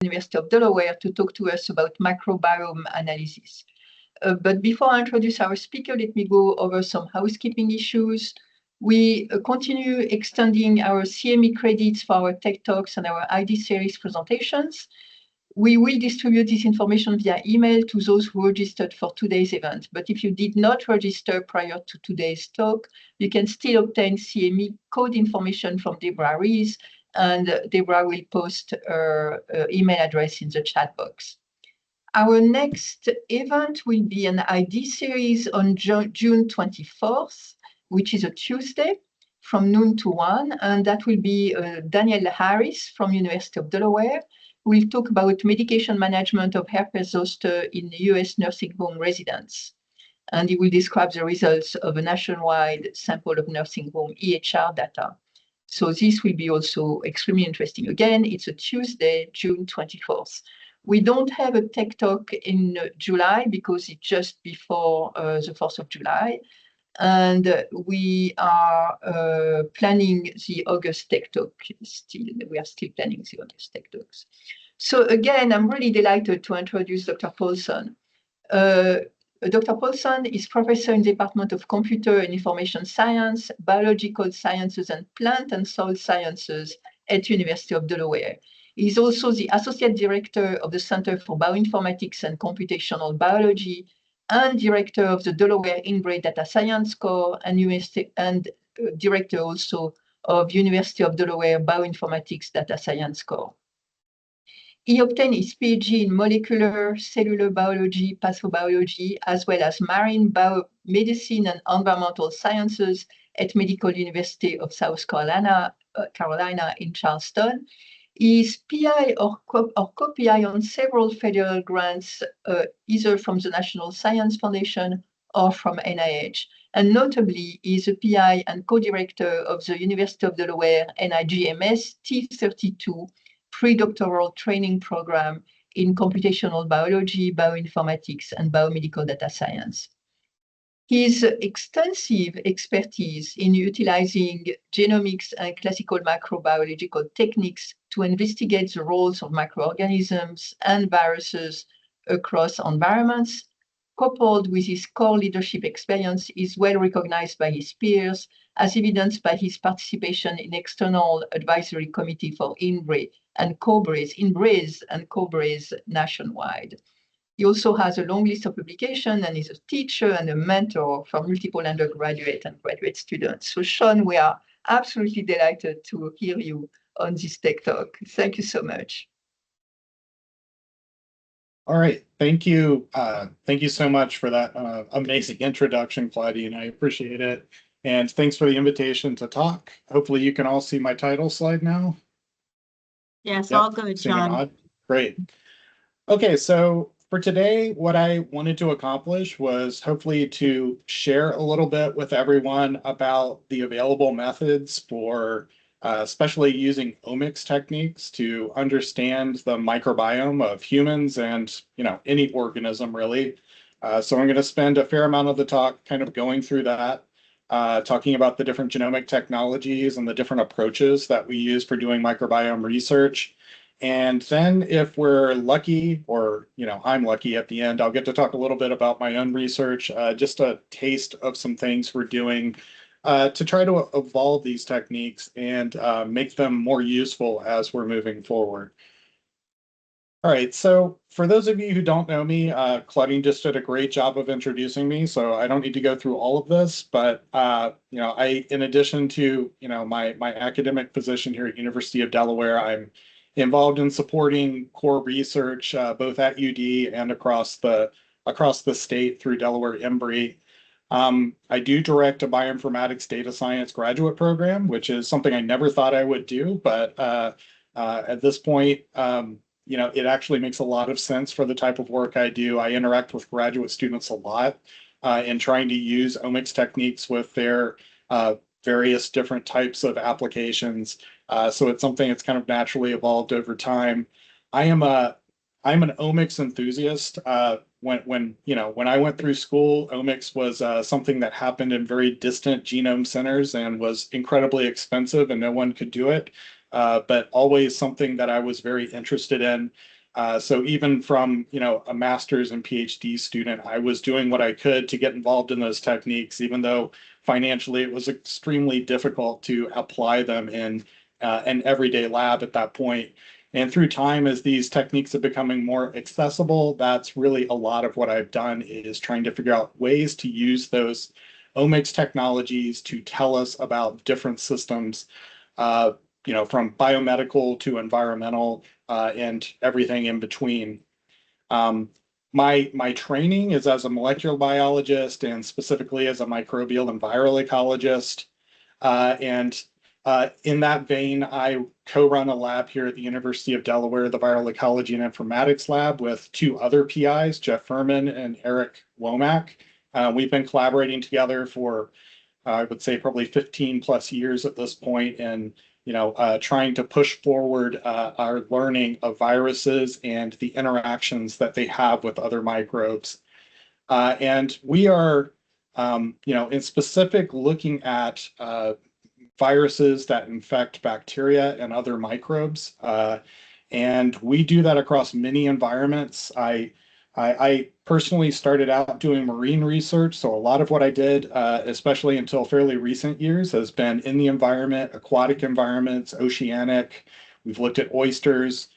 University of Delaware to talk to us about microbiome analysis. But before I introduce our speaker, let me go over some housekeeping issues. We continue extending our CME credits for our Tech Talks and our ID series presentations. We will distribute this information via email to those who registered for today's event. But if you did not register prior to today's talk, you can still obtain CME code information from Deborah Rees, and Deborah will post her email address in the chat box. Our next event will be an ID series on June 24th, which is a Tuesday from noon to 1. And that will be Daniel Harris from University of Delaware. We'll talk about medication management of herpes zoster in US nursing home residents. And he will describe the results of a nationwide sample of nursing home EHR data. So this will be also extremely interesting. Again, it's a Tuesday, June 24th. We don't have a Tech Talk in July because it's just before the 4th of July. And we are planning the August Tech Talk still. We are still planning the August Tech Talks. So again, I'm really delighted to introduce Dr. Polson. Dr. Polson is professor in the Department of Computer and Information Science, Biological Sciences, and Plant and Soil Sciences at University of Delaware. He is also the Associate Director of the Center for Bioinformatics and Computational Biology and Director of the Delaware Inbred Data Science Core and Director also of University of Delaware Bioinformatics Data Science Core. He obtained his PhD in molecular, cellular biology, pathobiology, as well as marine biomedicine and environmental sciences at Medical University of South Carolina in Charleston. He is PI or co-PI on several federal grants, either from the National Science Foundation or from NIH. And notably, he is a PI and co-director of the University of Delaware NIGMS T32 pre-doctoral training program in computational biology, bioinformatics, and biomedical data science. His extensive expertise in utilizing genomics and classical microbiological techniques to investigate the roles of microorganisms and viruses across environments, coupled with his core leadership experience, is well recognized by his peers, as evidenced by his participation in external advisory committee for INBRE and COBRES nationwide. He also has a long list of publications and is a teacher and a mentor for multiple undergraduate and graduate students. So Shawn, we are absolutely delighted to hear you on this Tech Talk. Thank you so much. All right, thank you. Thank you so much for that amazing introduction, Claudine. I appreciate it. And thanks for the invitation to talk. Hopefully you can all see my title slide now. Yes, yep. All good, Shawn. Great. Okay, so for today, what I wanted to accomplish was hopefully to share a little bit with everyone about the available methods for especially using omics techniques to understand the microbiome of humans and any organism really. So I'm going to spend a fair amount of the talk kind of going through that, talking about the different genomic technologies and the different approaches that we use for doing microbiome research. And then if we're lucky, or I'm lucky at the end, I'll get to talk a little bit about my own research, just a taste of some things we're doing to try to evolve these techniques and make them more useful as we're moving forward. All right, so for those of you who don't know me, Claudine just did a great job of introducing me, so I don't need to go through all of this, but in addition to my academic position here at University of Delaware, I'm involved in supporting core research both at UD and across the state through Delaware Embry. I do direct a bioinformatics data science graduate program, which is something I never thought I would do, but at this point, it actually makes a lot of sense for the type of work I do. I interact with graduate students a lot in trying to use omics techniques with their various different types of applications. So it's something that's kind of naturally evolved over time. I'm an omics enthusiast. When I went through school, omics was something that happened in very distant genome centers and was incredibly expensive and no one could do it. But always something that I was very interested in. So even from, a master's and PhD student, I was doing what I could to get involved in those techniques, even though financially it was extremely difficult to apply them in an everyday lab at that point. And through time, as these techniques are becoming more accessible, that's really a lot of what I've done, is trying to figure out ways to use those omics technologies to tell us about different systems, from biomedical to environmental, and everything in between. My training is as a molecular biologist, and specifically as a microbial and viral ecologist. And in that vein, I co-run a lab here at the University of Delaware, the Viral Ecology and Informatics Lab, with two other PIs, Jeff Furman and Eric Womack. We've been collaborating together for, I would say, probably 15 plus years at this point, and trying to push forward our learning of viruses and the interactions that they have with other microbes. And we are, in specific, looking at viruses that infect bacteria and other microbes. And we do that across many environments. I personally started out doing marine research, so a lot of what I did, especially until fairly recent years, has been in the environment, aquatic environments, oceanic. We've looked at oysters.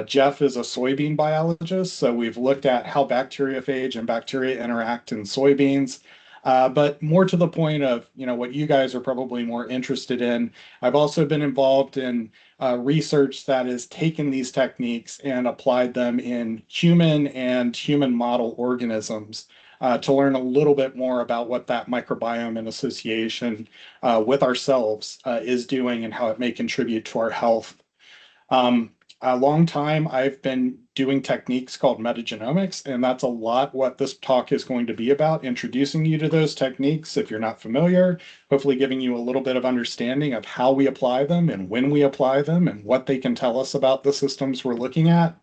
Jeff is a soybean biologist, so we've looked at how bacteriophage and bacteria interact in soybeans. But more to the point of, what you guys are probably more interested in, I've also been involved in research that has taken these techniques and applied them in human and human model organisms, to learn a little bit more about what that microbiome in association with ourselves is doing, and how it may contribute to our health. A long time I've been doing techniques called metagenomics, and that's a lot what this talk is going to be about, introducing you to those techniques if you're not familiar, hopefully giving you a little bit of understanding of how we apply them and when we apply them and what they can tell us about the systems we're looking at.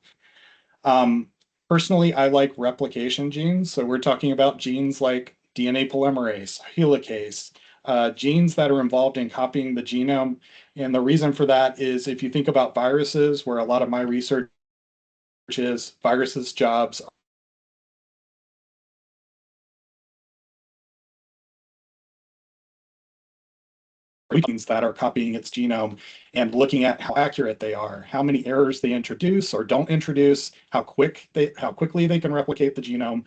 Personally, I like replication genes, so we're talking about genes like DNA polymerase, helicase, genes that are involved in copying the genome. And the reason for that is, if you think about viruses, where a lot of my research is, viruses' jobs proteins that are copying its genome, and looking at how accurate they are, how many errors they introduce or don't introduce, how quickly they can replicate the genome.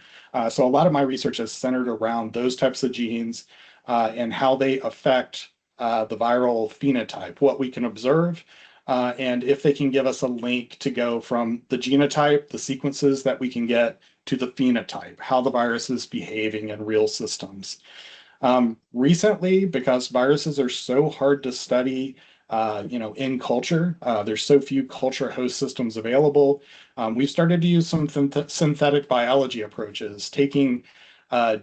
So a lot of my research is centered around those types of genes, and how they affect the viral phenotype, what we can observe, and if they can give us a link to go from the genotype, the sequences that we can get, to the phenotype, how the virus is behaving in real systems. Recently, because viruses are so hard to study, in culture, there's so few culture host systems available. We've started to use some synthetic biology approaches, taking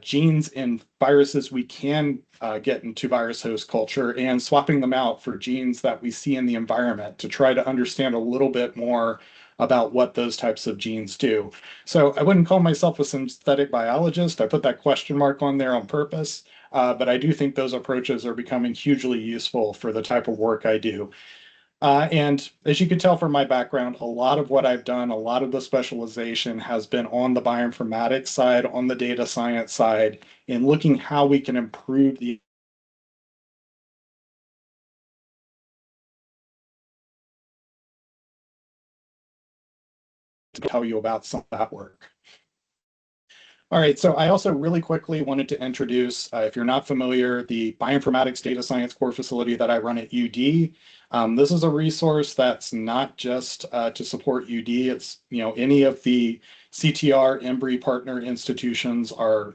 genes in viruses we can get into virus host culture, and swapping them out for genes that we see in the environment, to try to understand a little bit more about what those types of genes do. So I wouldn't call myself a synthetic biologist. I put that question mark on there on purpose. But I do think those approaches are becoming hugely useful for the type of work I do. And as you can tell from my background, a lot of what I've done, a lot of the specialization has been on the bioinformatics side, on the data science side, in looking how we can improve the to tell you about some of that work. All right, so I also really quickly wanted to introduce, if you're not familiar, the Bioinformatics Data Science Core Facility that I run at UD. This is a resource that's not just to support UD. It's, any of the CTR, Embry partner institutions are,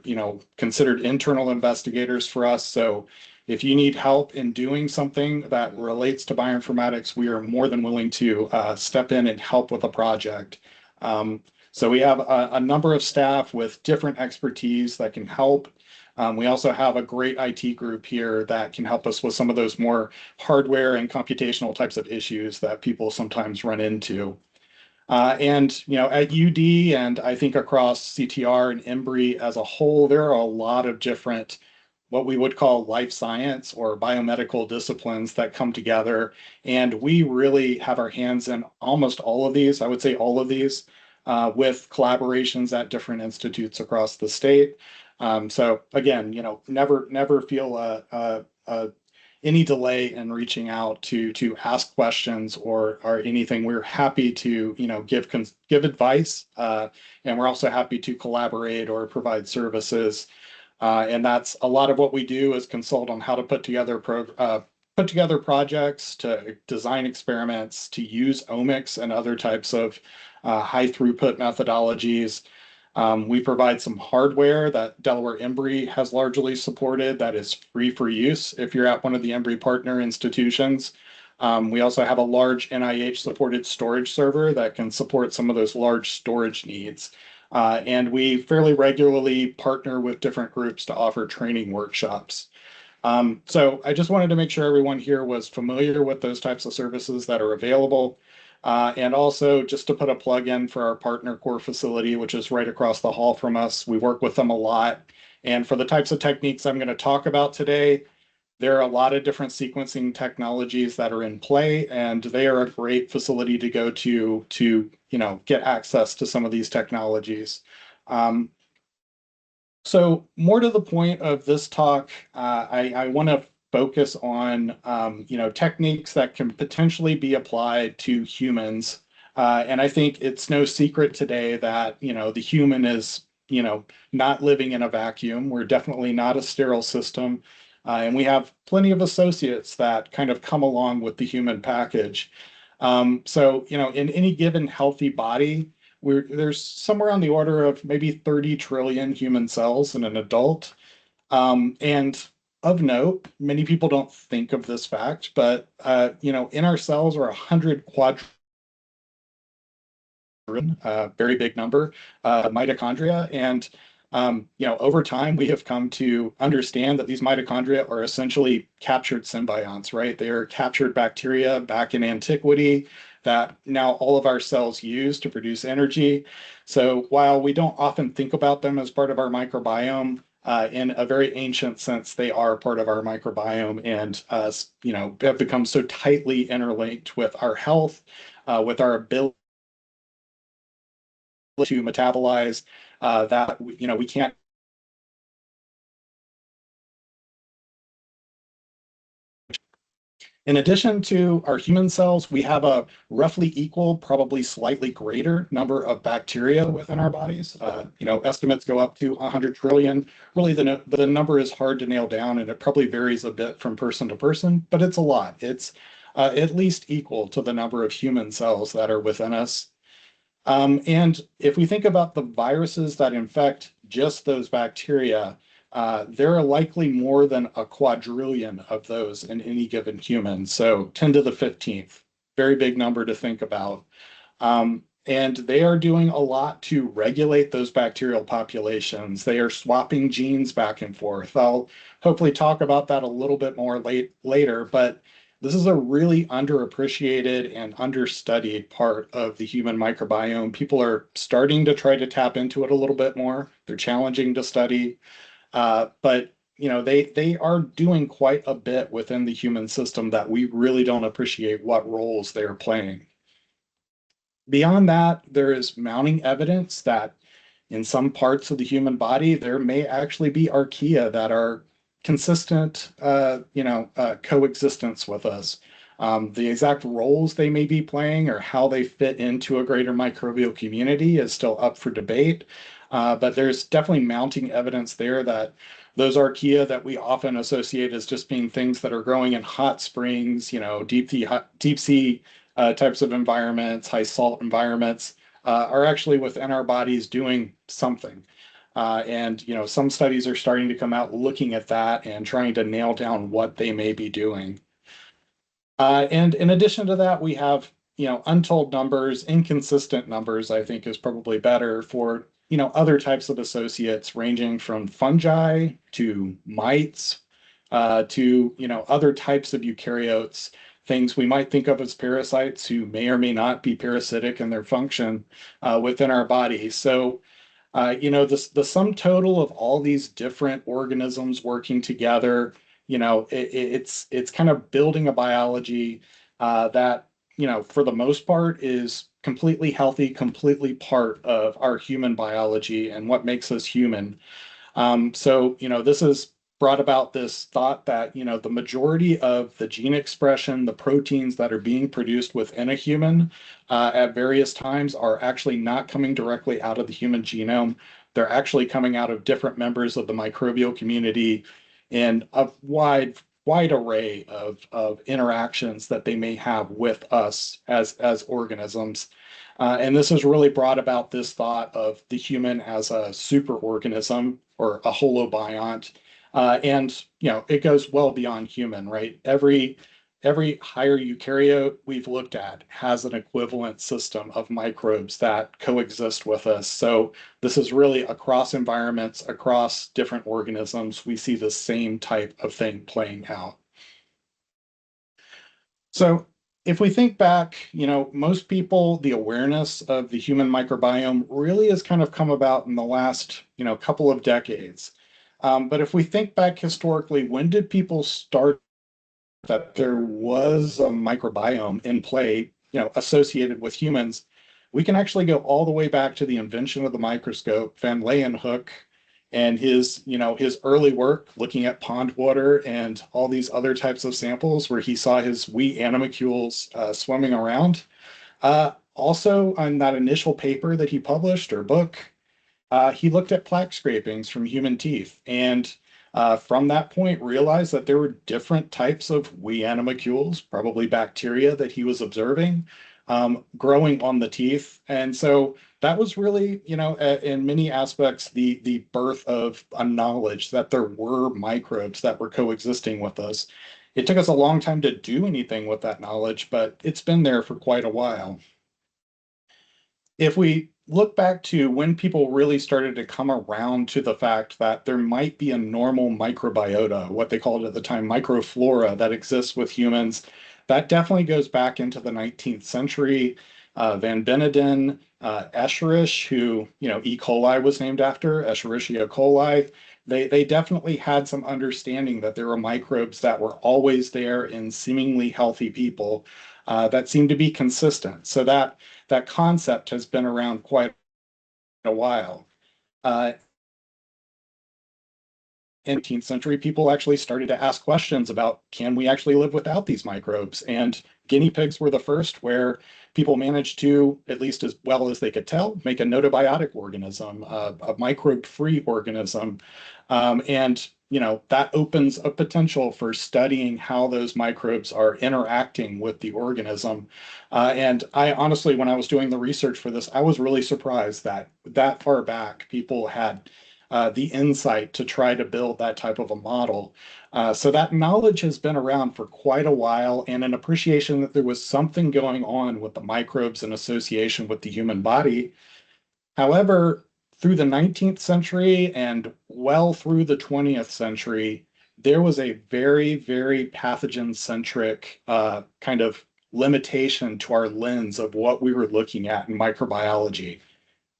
considered internal investigators for us. So if you need help in doing something that relates to bioinformatics, we are more than willing to step in and help with a project. So we have a number of staff with different expertise that can help. We also have a great IT group here that can help us with some of those more hardware and computational types of issues that people sometimes run into. And at UD, and I think across CTR and Embry as a whole, there are a lot of different what we would call life science or biomedical disciplines that come together. And we really have our hands in almost all of these, I would say all of these, with collaborations at different institutes across the state. So again, never feel any delay in reaching out to ask questions or anything. We're happy to give advice, and we're also happy to collaborate or provide services. And that's a lot of what we do is consult on how to put together projects, to design experiments, to use omics and other types of high throughput methodologies. We provide some hardware that Delaware Embry has largely supported that is free for use if you're at one of the Embry partner institutions. We also have a large NIH-supported storage server that can support some of those large storage needs. And we fairly regularly partner with different groups to offer training workshops. So I just wanted to make sure everyone here was familiar with those types of services that are available. And also just to put a plug in for our partner core facility, which is right across the hall from us. We work with them a lot. And for the types of techniques I'm going to talk about today, there are a lot of different sequencing technologies that are in play, and they are a great facility to go to get access to some of these technologies. So more to the point of this talk, I want to focus on techniques that can potentially be applied to humans. And I think it's no secret today that the human is not living in a vacuum. We're definitely not a sterile system. And we have plenty of associates that kind of come along with the human package. So in any given healthy body, there's somewhere on the order of maybe 30 trillion human cells in an adult. And of note, many people don't think of this fact, but in our cells are 100 quadrillion, very big number, mitochondria. And over time, we have come to understand that these mitochondria are essentially captured symbionts, right? They are captured bacteria back in antiquity that now all of our cells use to produce energy. So while we don't often think about them as part of our microbiome, in a very ancient sense, they are part of our microbiome and have become so tightly interlinked with our health, with our ability to metabolize that we can't. In addition to our human cells, we have a roughly equal, probably slightly greater number of bacteria within our bodies. Estimates go up to 100 trillion. Really, the number is hard to nail down, and it probably varies a bit from person to person, but it's a lot. It's at least equal to the number of human cells that are within us. And if we think about the viruses that infect just those bacteria, there are likely more than a quadrillion of those in any given human. So 10 to the 15th, very big number to think about. And they are doing a lot to regulate those bacterial populations. They are swapping genes back and forth. I'll hopefully talk about that a little bit more later, but this is a really underappreciated and understudied part of the human microbiome. People are starting to try to tap into it a little bit more. They're challenging to study, but they are doing quite a bit within the human system that we really don't appreciate what roles they're playing. Beyond that, there is mounting evidence that in some parts of the human body, there may actually be archaea that are consistent, coexistence with us. The exact roles they may be playing or how they fit into a greater microbial community is still up for debate. But there's definitely mounting evidence there that those archaea that we often associate as just being things that are growing in hot springs, deep sea types of environments, high salt environments, are actually within our bodies doing something. And some studies are starting to come out looking at that and trying to nail down what they may be doing. And in addition to that, we have untold numbers, inconsistent numbers, I think is probably better for other types of associates ranging from fungi to mites to other types of eukaryotes, things we might think of as parasites who may or may not be parasitic in their function within our body. So The sum total of all these different organisms working together, it's kind of building a biology that, for the most part is completely healthy, completely part of our human biology and what makes us human. This has brought about this thought that, the majority of the gene expression, the proteins that are being produced within a human at various times are actually not coming directly out of the human genome. They're actually coming out of different members of the microbial community in a wide array of interactions that they may have with us as organisms. And this has really brought about this thought of the human as a superorganism or a holobiont. And it goes well beyond human, right? Every higher eukaryote we've looked at has an equivalent system of microbes that coexist with us. So this is really across environments, across different organisms, we see the same type of thing playing out. So if we think back, most people, the awareness of the human microbiome really has kind of come about in the last, couple of decades. But if we think back historically, when did people start that there was a microbiome in play, associated with humans? We can actually go all the way back to the invention of the microscope, Van Leeuwenhoek, and his early work looking at pond water and all these other types of samples where he saw his wee animalcules swimming around. Also, on that initial paper that he published or book, he looked at plaque scrapings from human teeth, and from that point realized that there were different types of wee animalcules, probably bacteria that he was observing, growing on the teeth. And so that was really, in many aspects, the birth of a knowledge that there were microbes that were coexisting with us. It took us a long time to do anything with that knowledge, but it's been there for quite a while. If we look back to when people really started to come around to the fact that there might be a normal microbiota, what they called at the time microflora, that exists with humans, that definitely goes back into the 19th century. Van Beneden, Escherichia, who, E. coli was named after, Escherichia coli, they definitely had some understanding that there were microbes that were always there in seemingly healthy people that seemed to be consistent. So that concept has been around quite a while. In the 18th century, people actually started to ask questions about, can we actually live without these microbes? And guinea pigs were the first where people managed to, at least as well as they could tell, make a gnotobiotic organism, a microbe-free organism. And that opens a potential for studying how those microbes are interacting with the organism. And I honestly, when I was doing the research for this, I was really surprised that far back people had the insight to try to build that type of a model. So that knowledge has been around for quite a while, and an appreciation that there was something going on with the microbes in association with the human body. However, through the 19th century and well through the 20th century, there was a very, very pathogen-centric kind of limitation to our lens of what we were looking at in microbiology.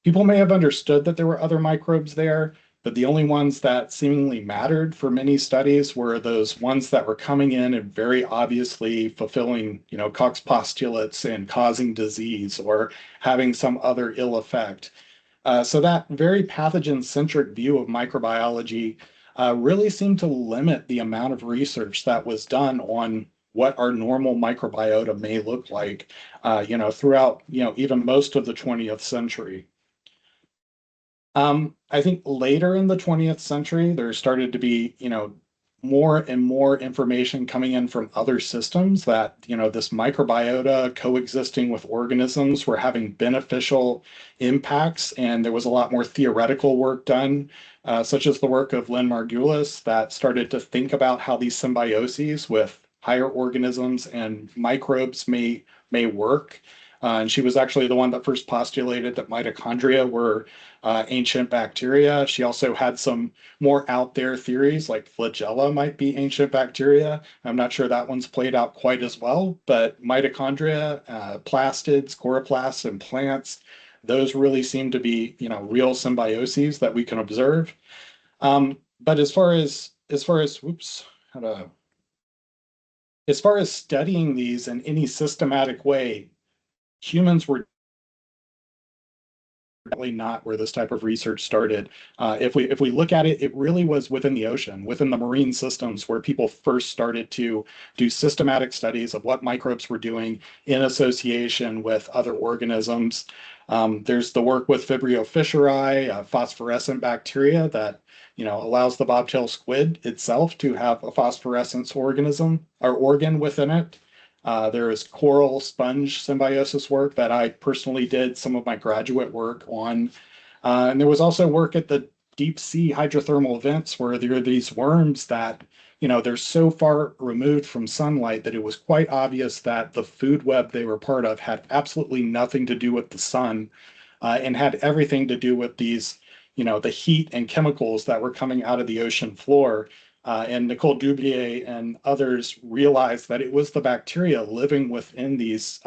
People may have understood that there were other microbes there, but the only ones that seemingly mattered for many studies were those ones that were coming in and very obviously fulfilling, Koch's postulates and causing disease or having some other ill effect. So that very pathogen-centric view of microbiology really seemed to limit the amount of research that was done on what our normal microbiota may look like, throughout, even most of the 20th century. I think later in the 20th century, there started to be, more and more information coming in from other systems that, this microbiota coexisting with organisms were having beneficial impacts. And there was a lot more theoretical work done, such as the work of Lynn Margulis, that started to think about how these symbioses with higher organisms and microbes may work. And she was actually the one that first postulated that mitochondria were ancient bacteria. She also had some more out there theories like flagella might be ancient bacteria. I'm not sure that one's played out quite as well, but mitochondria, plastids, chloroplasts, and plants, those really seem to be, real symbioses that we can observe. But as far as whoops, as far as studying these in any systematic way, humans were really not where this type of research started. If we look at it, it really was within the ocean, within the marine systems, where people first started to do systematic studies of what microbes were doing in association with other organisms. There's the work with Vibrio fischeri, a phosphorescent bacteria that allows the bobtail squid itself to have a phosphorescence organism or organ within it. There is coral sponge symbiosis work that I personally did some of my graduate work on. And there was also work at the deep sea hydrothermal vents where there are these worms that, they're so far removed from sunlight that it was quite obvious that the food web they were part of had absolutely nothing to do with the sun and had everything to do with these, the heat and chemicals that were coming out of the ocean floor. And Nicole Dubier and others realized that it was the bacteria living within these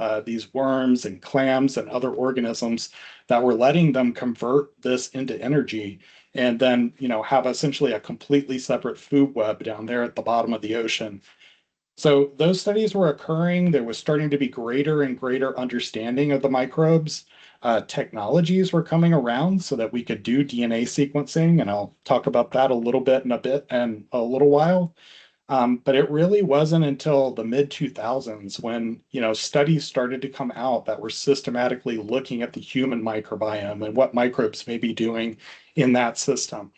worms and clams and other organisms that were letting them convert this into energy and then, have essentially a completely separate food web down there at the bottom of the ocean. So those studies were occurring. There was starting to be greater and greater understanding of the microbes. Technologies were coming around so that we could do DNA sequencing, and I'll talk about that a little bit in a little while. But it really wasn't until the mid 2000s when studies started to come out that were systematically looking at the human microbiome and what microbes may be doing in that system.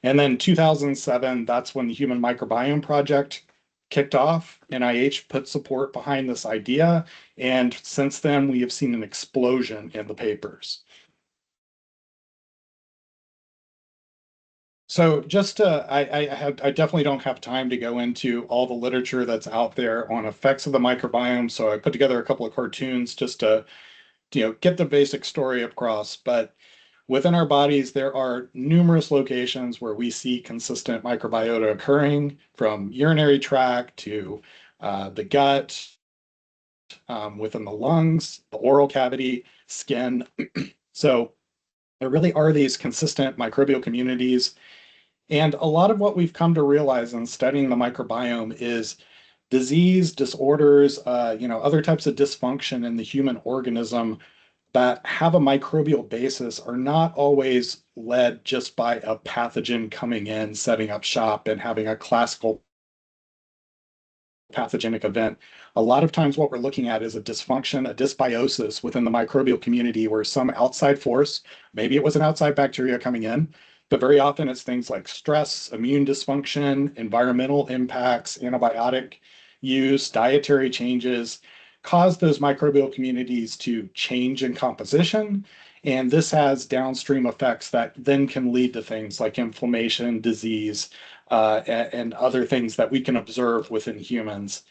And then 2007, that's when the Human Microbiome Project kicked off. NIH put support behind this idea, and since then we have seen an explosion in the papers. So just I definitely don't have time to go into all the literature that's out there on effects of the microbiome, so I put together a couple of cartoons just to get the basic story across. But within our bodies, there are numerous locations where we see consistent microbiota occurring, from urinary tract to the gut, within the lungs, the oral cavity, skin. So there really are these consistent microbial communities. And a lot of what we've come to realize in studying the microbiome is disease, disorders, other types of dysfunction in the human organism that have a microbial basis are not always led just by a pathogen coming in, setting up shop, and having a classical pathogenic event. A lot of times what we're looking at is a dysfunction, a dysbiosis within the microbial community where some outside force, maybe it was an outside bacteria coming in, but very often it's things like stress, immune dysfunction, environmental impacts, antibiotic use, dietary changes, cause those microbial communities to change in composition. And this has downstream effects that then can lead to things like inflammation, disease, and other things that we can observe within humans.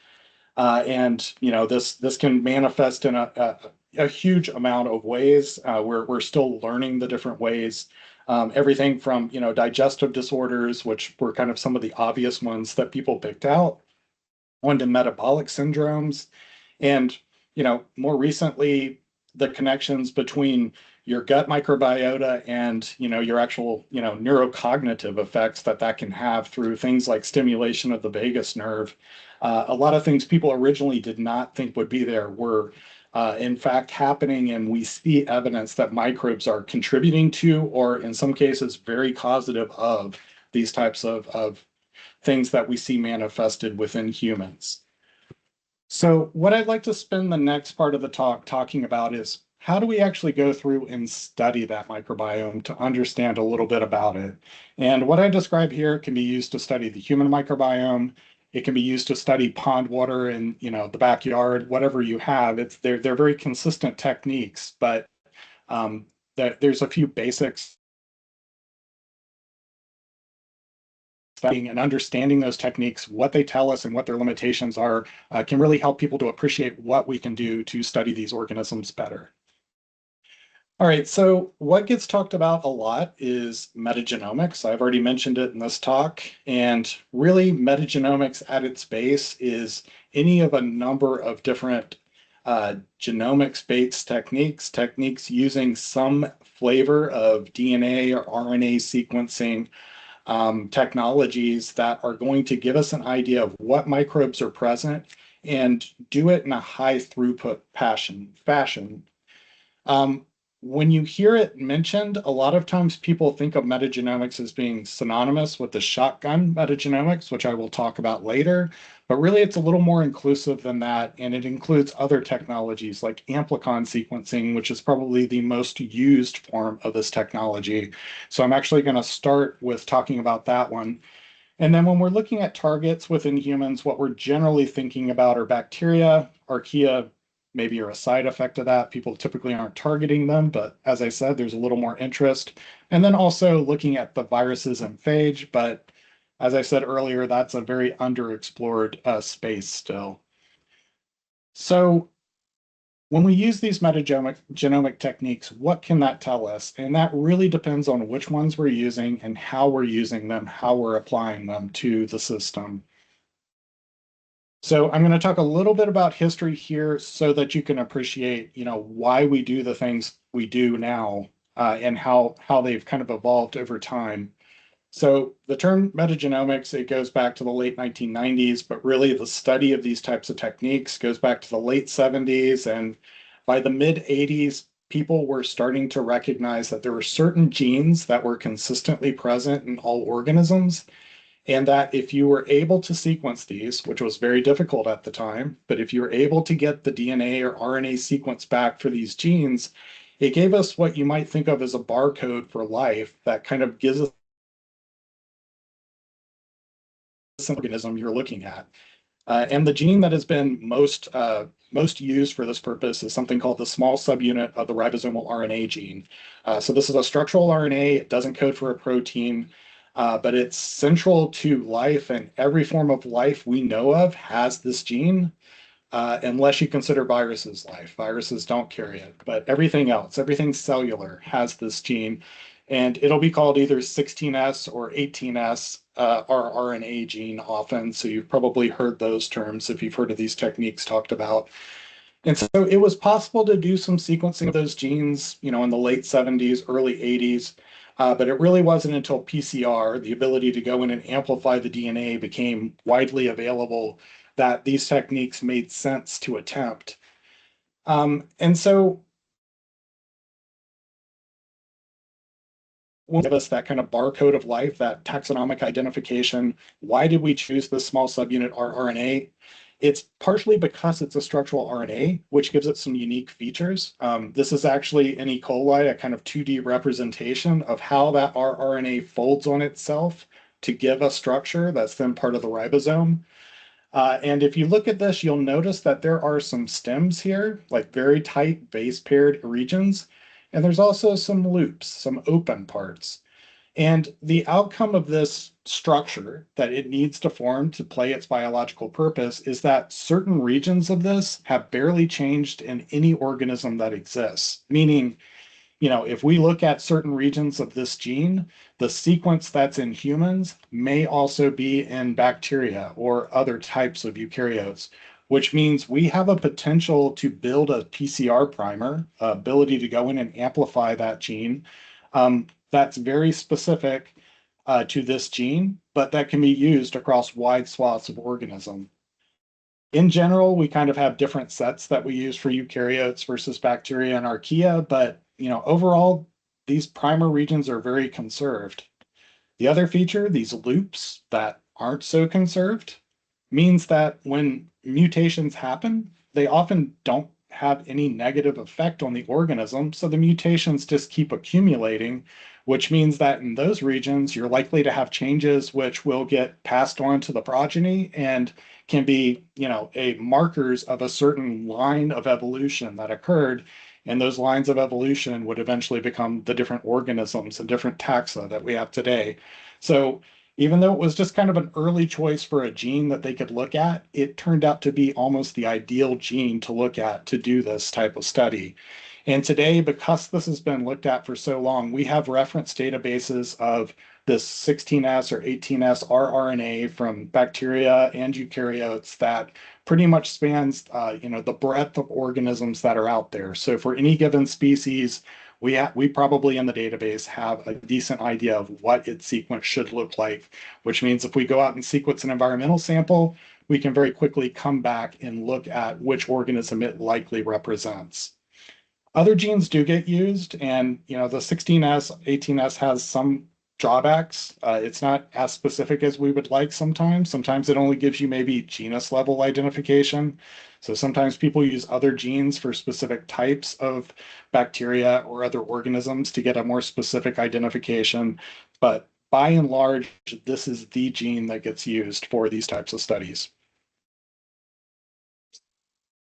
And this can manifest in a huge amount of ways. We're still learning the different ways. Everything from digestive disorders, which were kind of some of the obvious ones that people picked out, onto metabolic syndromes, and more recently, the connections between your gut microbiota and your actual neurocognitive effects that can have through things like stimulation of the vagus nerve. A lot of things people originally did not think would be there were in fact happening, and we see evidence that microbes are contributing to, or in some cases very causative of, these types of things that we see manifested within humans. So what I'd like to spend the next part of the talk talking about is how do we actually go through and study that microbiome to understand a little bit about it? And what I describe here can be used to study the human microbiome. It can be used to study pond water in the backyard, whatever you have. They're very consistent techniques, but there's a few basics. Studying and understanding those techniques, what they tell us and what their limitations are, can really help people to appreciate what we can do to study these organisms better. All right, so what gets talked about a lot is metagenomics. I've already mentioned it in this talk, and really metagenomics at its base is any of a number of different genomics-based techniques using some flavor of DNA or RNA sequencing technologies that are going to give us an idea of what microbes are present and do it in a high throughput fashion. When you hear it mentioned, a lot of times people think of metagenomics as being synonymous with the shotgun metagenomics, which I will talk about later, but really it's a little more inclusive than that, and it includes other technologies like amplicon sequencing, which is probably the most used form of this technology. So I'm actually going to start with talking about that one. And then when we're looking at targets within humans, what we're generally thinking about are bacteria, archaea, maybe are a side effect of that. People typically aren't targeting them, but as I said, there's a little more interest. And then also looking at the viruses and phage, but as I said earlier, that's a very underexplored space still. So when we use these metagenomic techniques, what can that tell us? And that really depends on which ones we're using and how we're using them, how we're applying them to the system. So I'm going to talk a little bit about history here so that you can appreciate, why we do the things we do now and how they've kind of evolved over time. So the term metagenomics, it goes back to the late 1990s, but really the study of these types of techniques goes back to the late 70s. And by the mid 80s, people were starting to recognize that there were certain genes that were consistently present in all organisms. And that if you were able to sequence these, which was very difficult at the time, but if you were able to get the DNA or RNA sequence back for these genes, it gave us what you might think of as a barcode for life that kind of gives us the organism you're looking at. And the gene that has been most used for this purpose is something called the small subunit of the ribosomal RNA gene. So this is a structural RNA. It doesn't code for a protein. But it's central to life, and every form of life we know of has this gene, unless you consider viruses life. Viruses don't carry it, but everything else, everything cellular has this gene, and it'll be called either 16S or 18S, our RNA gene often. So you've probably heard those terms if you've heard of these techniques talked about. And so it was possible to do some sequencing of those genes, in the late 70s, early 80s. But it really wasn't until PCR, the ability to go in and amplify the DNA, became widely available that these techniques made sense to attempt. And so will give us that kind of barcode of life, that taxonomic identification. Why did we choose the small subunit rRNA? It's partially because it's a structural RNA, which gives it some unique features. This is actually in E. coli, a kind of 2D representation of how that rRNA folds on itself to give a structure that's then part of the ribosome. And if you look at this, you'll notice that there are some stems here, like very tight base paired regions. And there's also some loops, some open parts. And the outcome of this structure that it needs to form to play its biological purpose is that certain regions of this have barely changed in any organism that exists. Meaning, if we look at certain regions of this gene, the sequence that's in humans may also be in bacteria or other types of eukaryotes, which means we have a potential to build a PCR primer, ability to go in and amplify that gene. That's very specific to this gene, but that can be used across wide swaths of organism. In general, we kind of have different sets that we use for eukaryotes versus bacteria and archaea, but overall, these primer regions are very conserved. The other feature, these loops that aren't so conserved, means that when mutations happen, they often don't have any negative effect on the organism. So the mutations just keep accumulating, which means that in those regions, you're likely to have changes which will get passed on to the progeny and can be, a markers of a certain line of evolution that occurred. And those lines of evolution would eventually become the different organisms and different taxa that we have today. So even though it was just kind of an early choice for a gene that they could look at, it turned out to be almost the ideal gene to look at to do this type of study. And today, because this has been looked at for so long, we have reference databases of this 16S or 18S rRNA from bacteria and eukaryotes that pretty much spans, the breadth of organisms that are out there. So for any given species, we probably in the database have a decent idea of what its sequence should look like, which means if we go out and sequence an environmental sample, we can very quickly come back and look at which organism it likely represents. Other genes do get used, and the 16S, 18S has some drawbacks. It's not as specific as we would like sometimes. Sometimes it only gives you maybe genus level identification. So sometimes people use other genes for specific types of bacteria or other organisms to get a more specific identification. But by and large, this is the gene that gets used for these types of studies.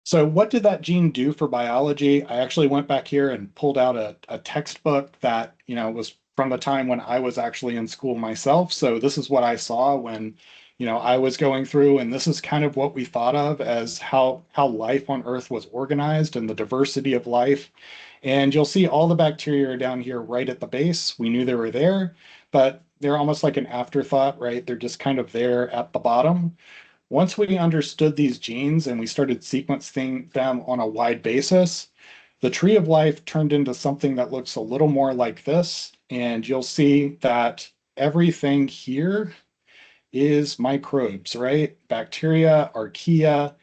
So what did that gene do for biology? I actually went back here and pulled out a textbook that, was from the time when I was actually in school myself. So this is what I saw when, I was going through, and this is kind of what we thought of as how life on Earth was organized and the diversity of life. And you'll see all the bacteria are down here right at the base. We knew they were there, but they're almost like an afterthought, right? They're just kind of there at the bottom. Once we understood these genes and we started sequencing them on a wide basis, the tree of life turned into something that looks a little more like this. And you'll see that everything here is microbes, right? Bacteria, archaea,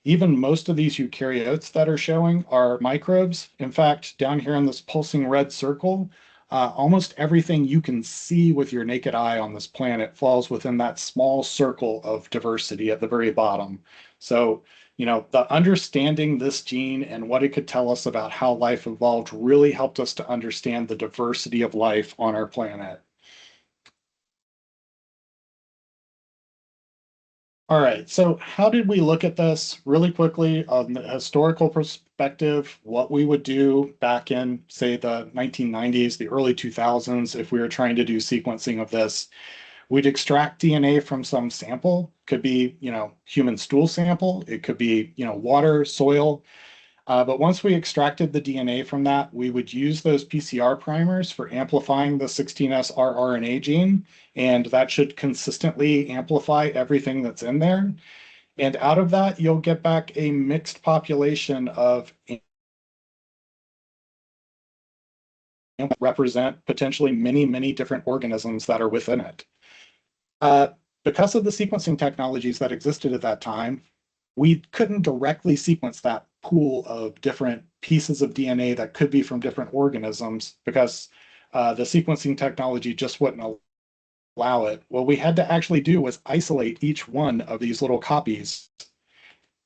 even most of these eukaryotes that are showing are microbes. In fact, down here in this pulsing red circle, almost everything you can see with your naked eye on this planet falls within that small circle of diversity at the very bottom. So, the understanding this gene and what it could tell us about how life evolved really helped us to understand the diversity of life on our planet. All right, so how did we look at this really quickly on the historical perspective, what we would do back in, say, the 1990s, the early 2000s, if we were trying to do sequencing of this? We'd extract DNA from some sample, could be, human stool sample, it could be, water, soil. But once we extracted the DNA from that, we would use those PCR primers for amplifying the 16S rRNA gene, and that should consistently amplify everything that's in there. And out of that, you'll get back a mixed population of represent potentially many, many different organisms that are within it. Because of the sequencing technologies that existed at that time, we couldn't directly sequence that pool of different pieces of DNA that could be from different organisms because the sequencing technology just wouldn't allow it. What we had to actually do was isolate each one of these little copies,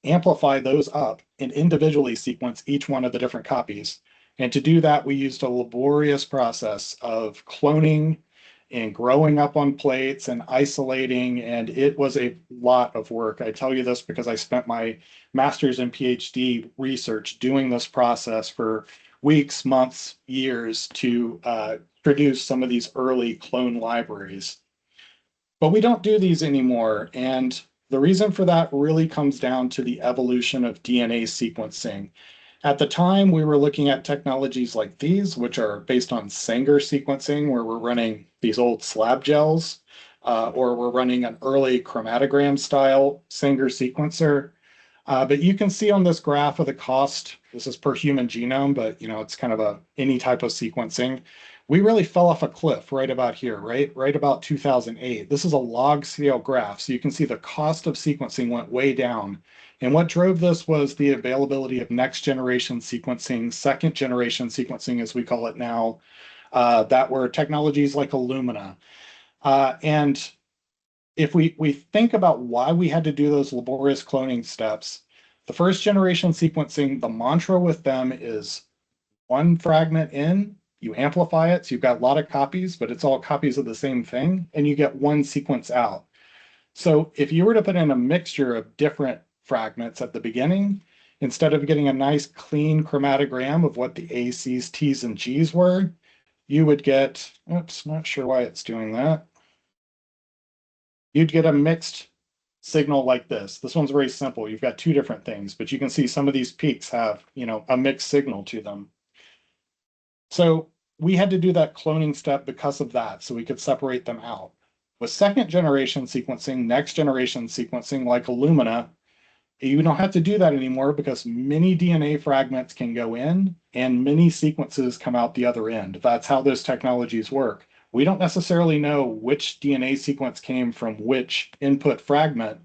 amplify those up, and individually sequence each one of the different copies. And to do that, we used a laborious process of cloning and growing up on plates and isolating, and it was a lot of work. I tell you this because I spent my master's and PhD research doing this process for weeks, months, years to produce some of these early clone libraries. But we don't do these anymore, and the reason for that really comes down to the evolution of DNA sequencing. At the time, we were looking at technologies like these, which are based on Sanger sequencing, where we're running these old slab gels, or we're running an early chromatogram style Sanger sequencer. But you can see on this graph of the cost, this is per human genome, but it's kind of any type of sequencing. We really fell off a cliff right about here, right about 2008. This is a log scale graph, so you can see the cost of sequencing went way down. And what drove this was the availability of next generation sequencing, second generation sequencing, as we call it now, that were technologies like Illumina. And if we think about why we had to do those laborious cloning steps, the first generation sequencing, the mantra with them is one fragment in, you amplify it, so you've got a lot of copies, but it's all copies of the same thing, and you get one sequence out. So if you were to put in a mixture of different fragments at the beginning, instead of getting a nice clean chromatogram of what the A's, T's, and G's were, you would get, oops, not sure why it's doing that. You'd get a mixed signal like this. This one's very simple. You've got two different things, but you can see some of these peaks have, a mixed signal to them. So we had to do that cloning step because of that, so we could separate them out. With second generation sequencing, next generation sequencing like Illumina, you don't have to do that anymore because many DNA fragments can go in and many sequences come out the other end. That's how those technologies work. We don't necessarily know which DNA sequence came from which input fragment,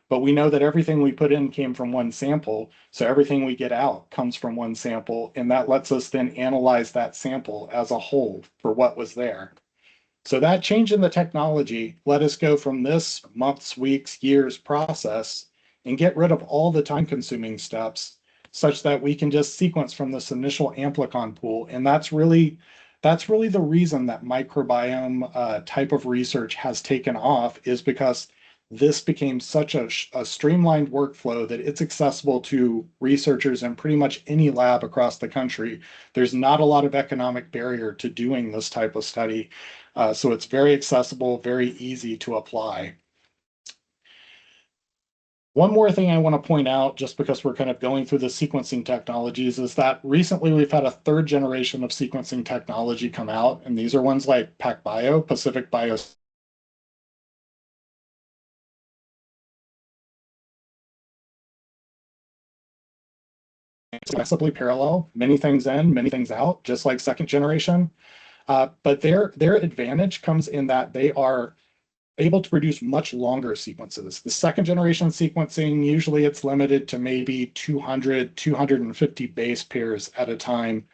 but we know that everything we put in came from one sample. So everything we get out comes from one sample, and that lets us then analyze that sample as a whole for what was there. So that change in the technology let us go from this months, weeks, years process and get rid of all the time-consuming steps such that we can just sequence from this initial amplicon pool. And that's really the reason that microbiome type of research has taken off, is because this became such a streamlined workflow that it's accessible to researchers in pretty much any lab across the country. There's not a lot of economic barrier to doing this type of study. So it's very accessible, very easy to apply. One more thing I want to point out, just because we're kind of going through the sequencing technologies, is that recently we've had a third generation of sequencing technology come out, and these are ones like PacBio, Pacific Bio. Successively parallel, many things in, many things out, just like second generation. But their advantage comes in that they are able to produce much longer sequences. The second generation sequencing, usually it's limited to maybe 200, 250 base pairs at a time.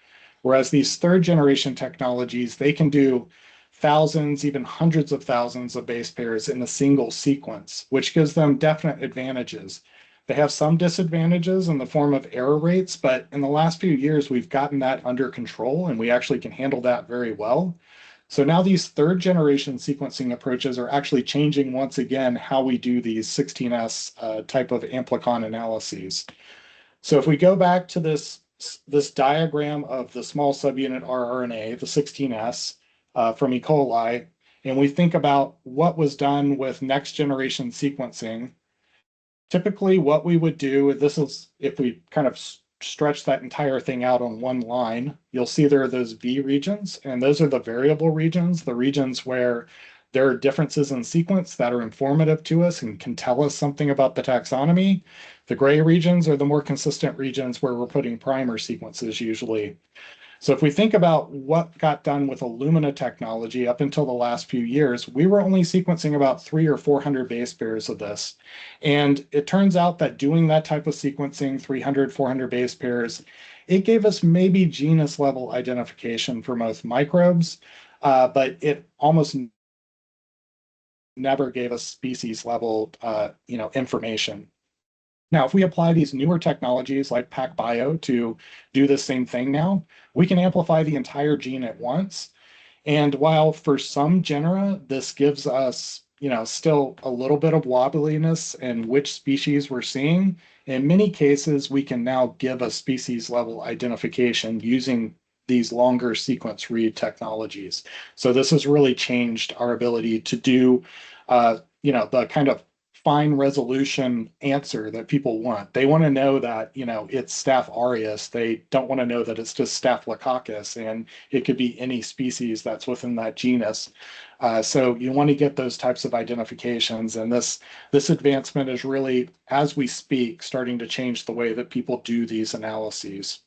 Whereas these third generation technologies, they can do thousands, even hundreds of thousands of base pairs in a single sequence, which gives them definite advantages. They have some disadvantages in the form of error rates, but in the last few years, we've gotten that under control and we actually can handle that very well. So now these third generation sequencing approaches are actually changing once again how we do these 16S type of amplicon analyses. So if we go back to this diagram of the small subunit rRNA, the 16S from E. coli, and we think about what was done with next generation sequencing, typically what we would do, this is if we kind of stretch that entire thing out on one line, you'll see there are those V regions, and those are the variable regions, the regions where there are differences in sequence that are informative to us and can tell us something about the taxonomy. The gray regions are the more consistent regions where we're putting primer sequences usually. So if we think about what got done with Illumina technology up until the last few years, we were only sequencing about 300 or 400 base pairs of this. And it turns out that doing that type of sequencing, 300, 400 base pairs, it gave us maybe genus level identification for most microbes, but it almost never gave us species level information. Now, if we apply these newer technologies like PacBio to do the same thing now, we can amplify the entire gene at once. And while for some genera, this gives us, still a little bit of wobbliness in which species we're seeing, in many cases, we can now give a species level identification using these longer sequence read technologies. So this has really changed our ability to do, the kind of fine resolution answer that people want. They want to know that, it's Staph aureus. They don't want to know that it's just Staphylococcus, and it could be any species that's within that genus. So you want to get those types of identifications, and this advancement is really, as we speak, starting to change the way that people do these analyses.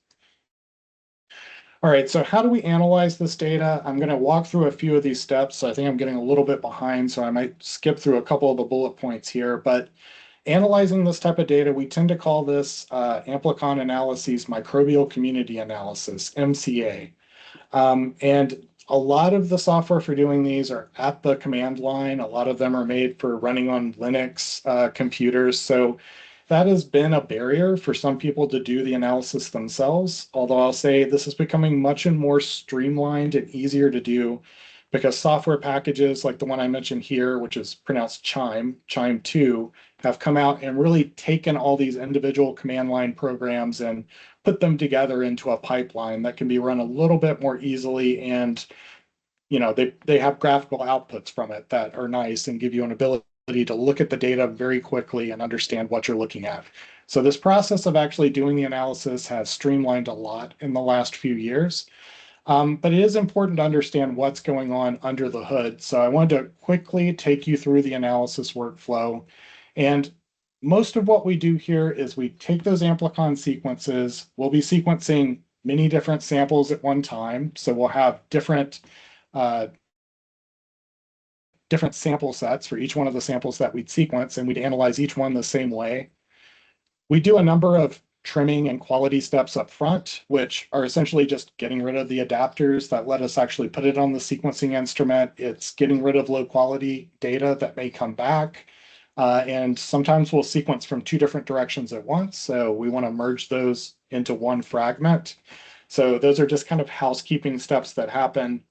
All right, so how do we analyze this data? I'm going to walk through a few of these steps. I think I'm getting a little bit behind, so I might skip through a couple of the bullet points here. But analyzing this type of data, we tend to call this amplicon analyses microbial community analysis, MCA. And a lot of the software for doing these are at the command line. A lot of them are made for running on Linux computers. So that has been a barrier for some people to do the analysis themselves, although I'll say this is becoming much and more streamlined and easier to do because software packages like the one I mentioned here, which is pronounced Chime 2, have come out and really taken all these individual command line programs and put them together into a pipeline that can be run a little bit more easily, and they have graphical outputs from it that are nice and give you an ability to look at the data very quickly and understand what you're looking at. So this process of actually doing the analysis has streamlined a lot in the last few years. But it is important to understand what's going on under the hood. So I wanted to quickly take you through the analysis workflow. And most of what we do here is we take those amplicon sequences. We'll be sequencing many different samples at one time. So we'll have different sample sets for each one of the samples that we'd sequence, and we'd analyze each one the same way. We do a number of trimming and quality steps up front, which are essentially just getting rid of the adapters that let us actually put it on the sequencing instrument. It's getting rid of low quality data that may come back. And sometimes we'll sequence from two different directions at once. So we want to merge those into one fragment. So those are just kind of housekeeping steps that happen.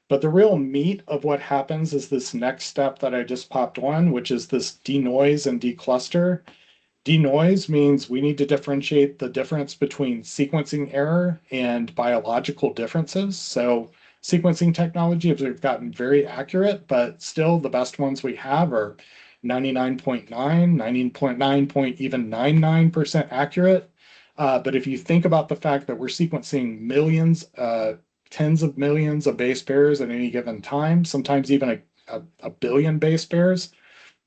But the real meat of what happens is this next step that I just popped on, which is this denoise and decluster. Denoise means we need to differentiate the difference between sequencing error and biological differences. So sequencing technology has gotten very accurate, but still the best ones we have are 99.9, 99.9, even 99% accurate. But if you think about the fact that we're sequencing millions, tens of millions of base pairs at any given time, sometimes even a billion base pairs,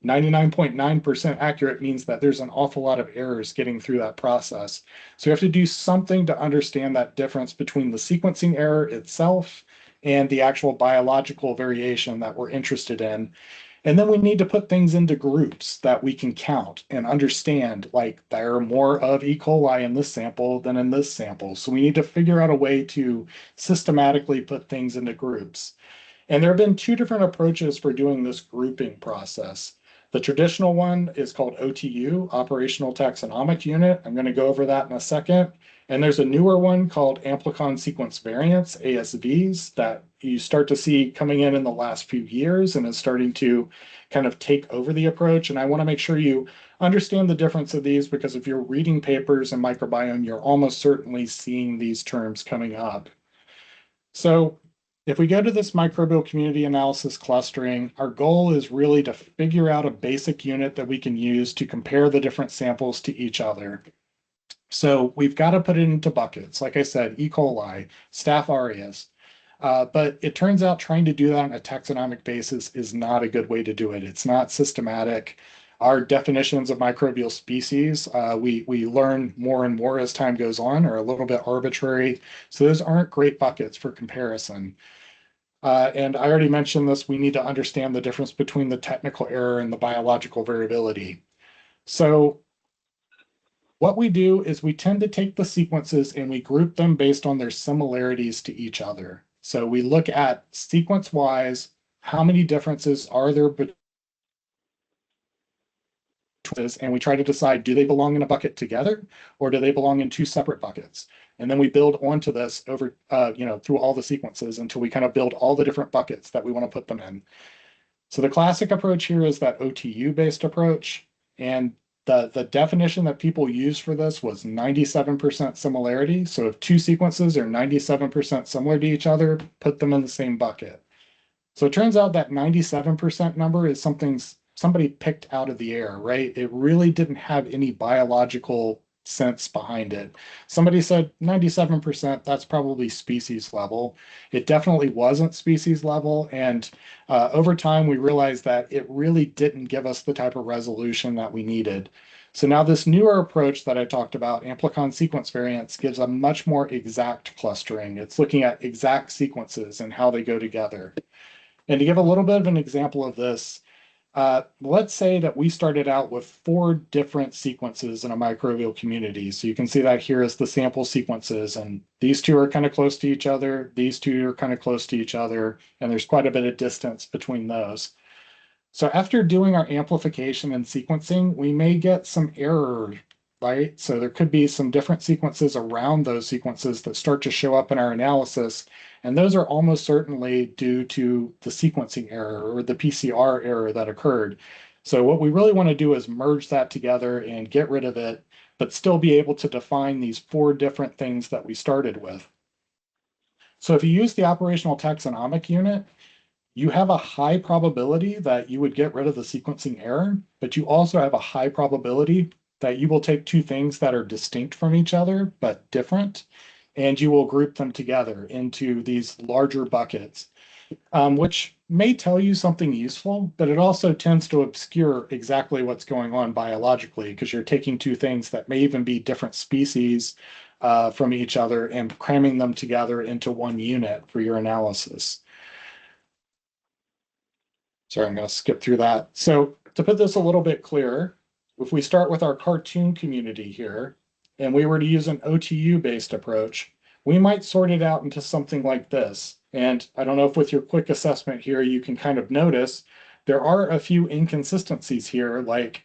99.9% accurate means that there's an awful lot of errors getting through that process. So you have to do something to understand that difference between the sequencing error itself and the actual biological variation that we're interested in. And then we need to put things into groups that we can count and understand, like there are more of E. coli in this sample than in this sample. So we need to figure out a way to systematically put things into groups. And there have been two different approaches for doing this grouping process. The traditional one is called OTU, Operational Taxonomic Unit. I'm going to go over that in a second. And there's a newer one called Amplicon Sequence Variants, ASVs, that you start to see coming in the last few years and is starting to kind of take over the approach. And I want to make sure you understand the difference of these, because if you're reading papers in microbiome, you're almost certainly seeing these terms coming up. So if we go to this microbial community analysis clustering, our goal is really to figure out a basic unit that we can use to compare the different samples to each other. So we've got to put it into buckets. Like I said, E. coli, Staph aureus. But it turns out trying to do that on a taxonomic basis is not a good way to do it. It's not systematic. Our definitions of microbial species, we learn more and more as time goes on, are a little bit arbitrary. So those aren't great buckets for comparison. And I already mentioned this, we need to understand the difference between the technical error and the biological variability. So what we do is we tend to take the sequences and we group them based on their similarities to each other. So we look at sequence-wise, how many differences are there between, and we try to decide, do they belong in a bucket together or do they belong in two separate buckets? And then we build onto this over, through all the sequences until we kind of build all the different buckets that we want to put them in. So the classic approach here is that OTU-based approach. And the definition that people use for this was 97% similarity. So if two sequences are 97% similar to each other, put them in the same bucket. So it turns out that 97% number is something somebody picked out of the air, right? It really didn't have any biological sense behind it. Somebody said 97%, that's probably species level. It definitely wasn't species level. And over time, we realized that it really didn't give us the type of resolution that we needed. So now this newer approach that I talked about, amplicon sequence variants, gives a much more exact clustering. It's looking at exact sequences and how they go together. And to give a little bit of an example of this, let's say that we started out with 4 different sequences in a microbial community. So you can see that here is the sample sequences, and these 2 are kind of close to each other. These 2 are kind of close to each other, and there's quite a bit of distance between those. So after doing our amplification and sequencing, we may get some error, right? So there could be some different sequences around those sequences that start to show up in our analysis. And those are almost certainly due to the sequencing error or the PCR error that occurred. So what we really want to do is merge that together and get rid of it, but still be able to define these 4 different things that we started with. So if you use the operational taxonomic unit, you have a high probability that you would get rid of the sequencing error, but you also have a high probability that you will take 2 things that are distinct from each other, but different, and you will group them together into these larger buckets, which may tell you something useful, but it also tends to obscure exactly what's going on biologically, because you're taking two things that may even be different species from each other and cramming them together into one unit for your analysis. Sorry, I'm going to skip through that. So to put this a little bit clearer, if we start with our cartoon community here, and we were to use an OTU-based approach, we might sort it out into something like this. And I don't know if with your quick assessment here, you can kind of notice there are a few inconsistencies here, like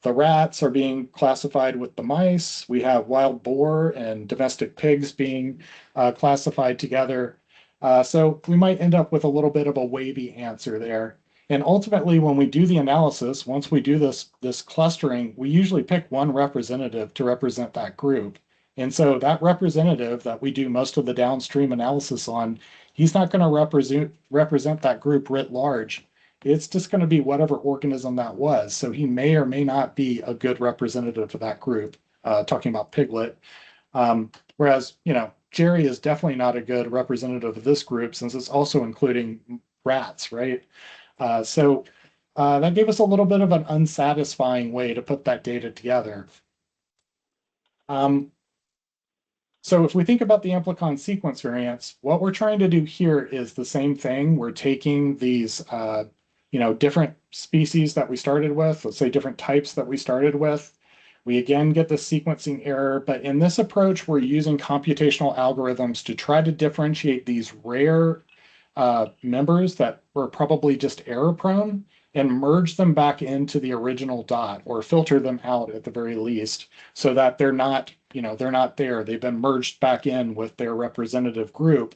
the rats are being classified with the mice. We have wild boar and domestic pigs being classified together. So we might end up with a little bit of a wavy answer there. And ultimately, when we do the analysis, once we do this clustering, we usually pick one representative to represent that group. And so that representative that we do most of the downstream analysis on, he's not going to represent that group writ large. It's just going to be whatever organism that was. So he may or may not be a good representative of that group, talking about piglet. Whereas, Jerry is definitely not a good representative of this group, since it's also including rats, right? So that gave us a little bit of an unsatisfying way to put that data together. So if we think about the amplicon sequence variants, what we're trying to do here is the same thing. We're taking these, different species that we started with, let's say different types that we started with. We again get the sequencing error, but in this approach, we're using computational algorithms to try to differentiate these rare members that were probably just error prone and merge them back into the original dot, or filter them out at the very least, so that they're not there. They've been merged back in with their representative group.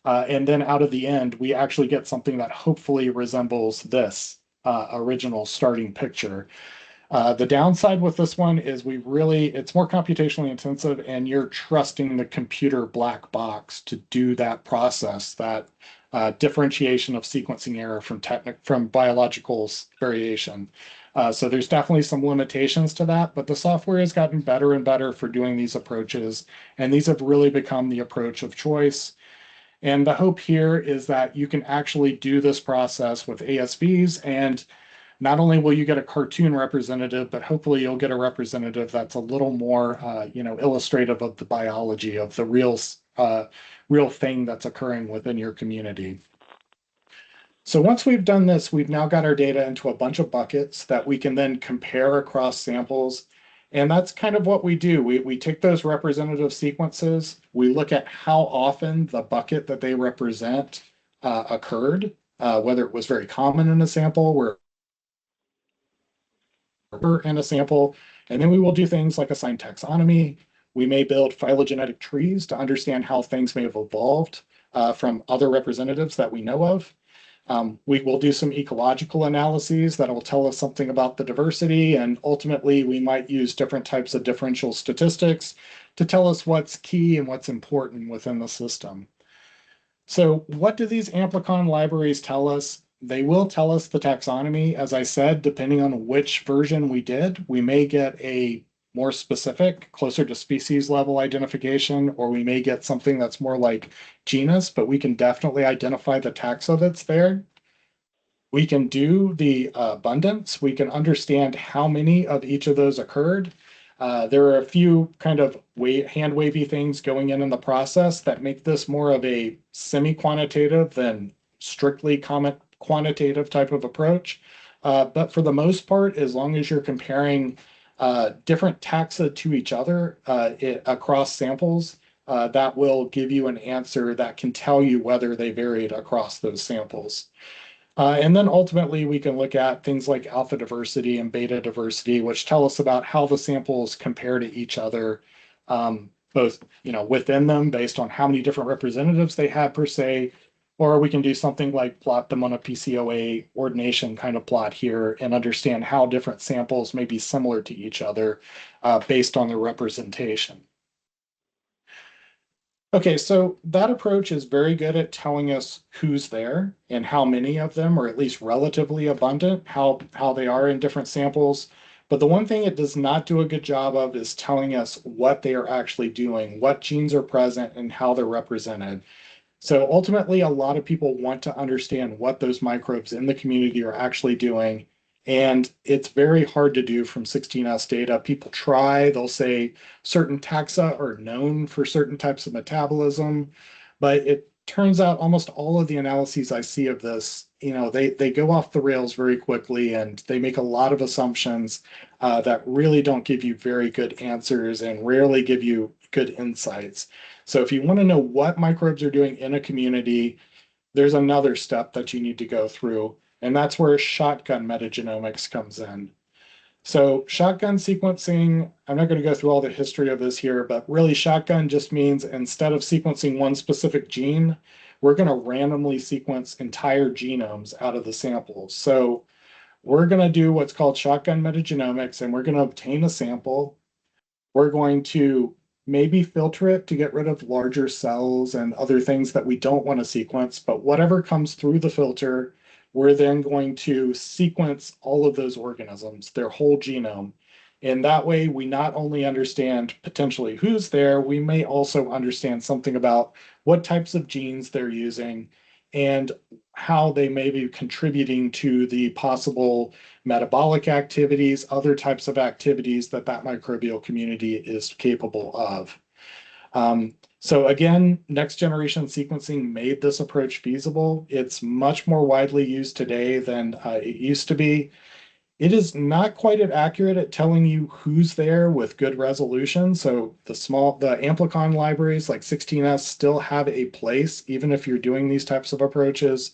And then out of the end, we actually get something that hopefully resembles this original starting picture. The downside with this one is it's more computationally intensive, and you're trusting the computer black box to do that process, that differentiation of sequencing error from biological variation. So there's definitely some limitations to that, but the software has gotten better and better for doing these approaches, and these have really become the approach of choice. And the hope here is that you can actually do this process with ASVs, and not only will you get a cartoon representative, but hopefully you'll get a representative that's a little more, illustrative of the biology of the real thing that's occurring within your community. So once we've done this, we've now got our data into a bunch of buckets that we can then compare across samples. And that's kind of what we do. We take those representative sequences, we look at how often the bucket that they represent occurred, whether it was very common in a sample, where in a sample, and then we will do things like assign taxonomy. We may build phylogenetic trees to understand how things may have evolved from other representatives that we know of. We will do some ecological analyses that will tell us something about the diversity, and ultimately we might use different types of differential statistics to tell us what's key and what's important within the system. So what do these amplicon libraries tell us? They will tell us the taxonomy. As I said, depending on which version we did, we may get a more specific, closer to species level identification, or we may get something that's more like genus, but we can definitely identify the taxa that's there. We can do the abundance. We can understand how many of each of those occurred. There are a few kind of hand wavy things going in the process that make this more of a semi-quantitative than strictly quantitative type of approach. But for the most part, as long as you're comparing different taxa to each other across samples, that will give you an answer that can tell you whether they varied across those samples. And then ultimately, we can look at things like alpha diversity and beta diversity, which tell us about how the samples compare to each other, both within them based on how many different representatives they had per se, or we can do something like plot them on a PCOA ordination kind of plot here and understand how different samples may be similar to each other based on their representation. Okay, so that approach is very good at telling us who's there and how many of them, or at least relatively abundant, how they are in different samples. But the one thing it does not do a good job of is telling us what they are actually doing, what genes are present, and how they're represented. So ultimately, a lot of people want to understand what those microbes in the community are actually doing. And it's very hard to do from 16S data. People try, they'll say certain taxa are known for certain types of metabolism, but it turns out almost all of the analyses I see of this, they go off the rails very quickly and they make a lot of assumptions that really don't give you very good answers and rarely give you good insights. So if you want to know what microbes are doing in a community, there's another step that you need to go through, and that's where shotgun metagenomics comes in. So shotgun sequencing, I'm not going to go through all the history of this here, but really shotgun just means instead of sequencing one specific gene, we're going to randomly sequence entire genomes out of the samples. So we're going to do what's called shotgun metagenomics, and we're going to obtain a sample. We're going to maybe filter it to get rid of larger cells and other things that we don't want to sequence, but whatever comes through the filter, we're then going to sequence all of those organisms, their whole genome. And that way, we not only understand potentially who's there, we may also understand something about what types of genes they're using and how they may be contributing to the possible metabolic activities, other types of activities that microbial community is capable of. So again, next generation sequencing made this approach feasible. It's much more widely used today than it used to be. It is not quite as accurate at telling you who's there with good resolution. So the amplicon libraries like 16S still have a place, even if you're doing these types of approaches.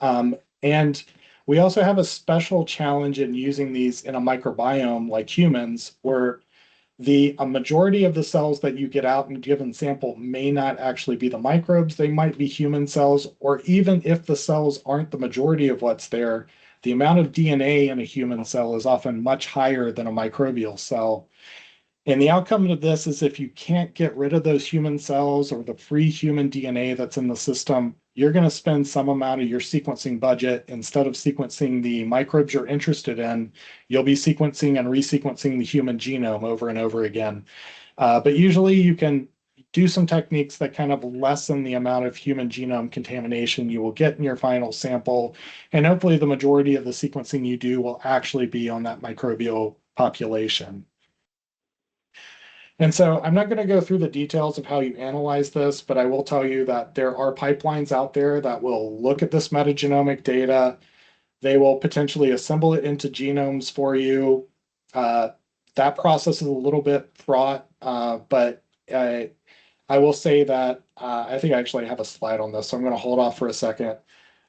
And we also have a special challenge in using these in a microbiome like humans, where a majority of the cells that you get out in a given sample may not actually be the microbes. They might be human cells, or even if the cells aren't the majority of what's there, the amount of DNA in a human cell is often much higher than a microbial cell. And the outcome of this is if you can't get rid of those human cells or the free human DNA that's in the system, you're going to spend some amount of your sequencing budget. Instead of sequencing the microbes you're interested in, you'll be sequencing and resequencing the human genome over and over again. But usually you can do some techniques that kind of lessen the amount of human genome contamination you will get in your final sample. And hopefully the majority of the sequencing you do will actually be on that microbial population. And so I'm not going to go through the details of how you analyze this, but I will tell you that there are pipelines out there that will look at this metagenomic data. They will potentially assemble it into genomes for you. That process is a little bit fraught, but I will say that I think I actually have a slide on this, so I'm going to hold off for a second.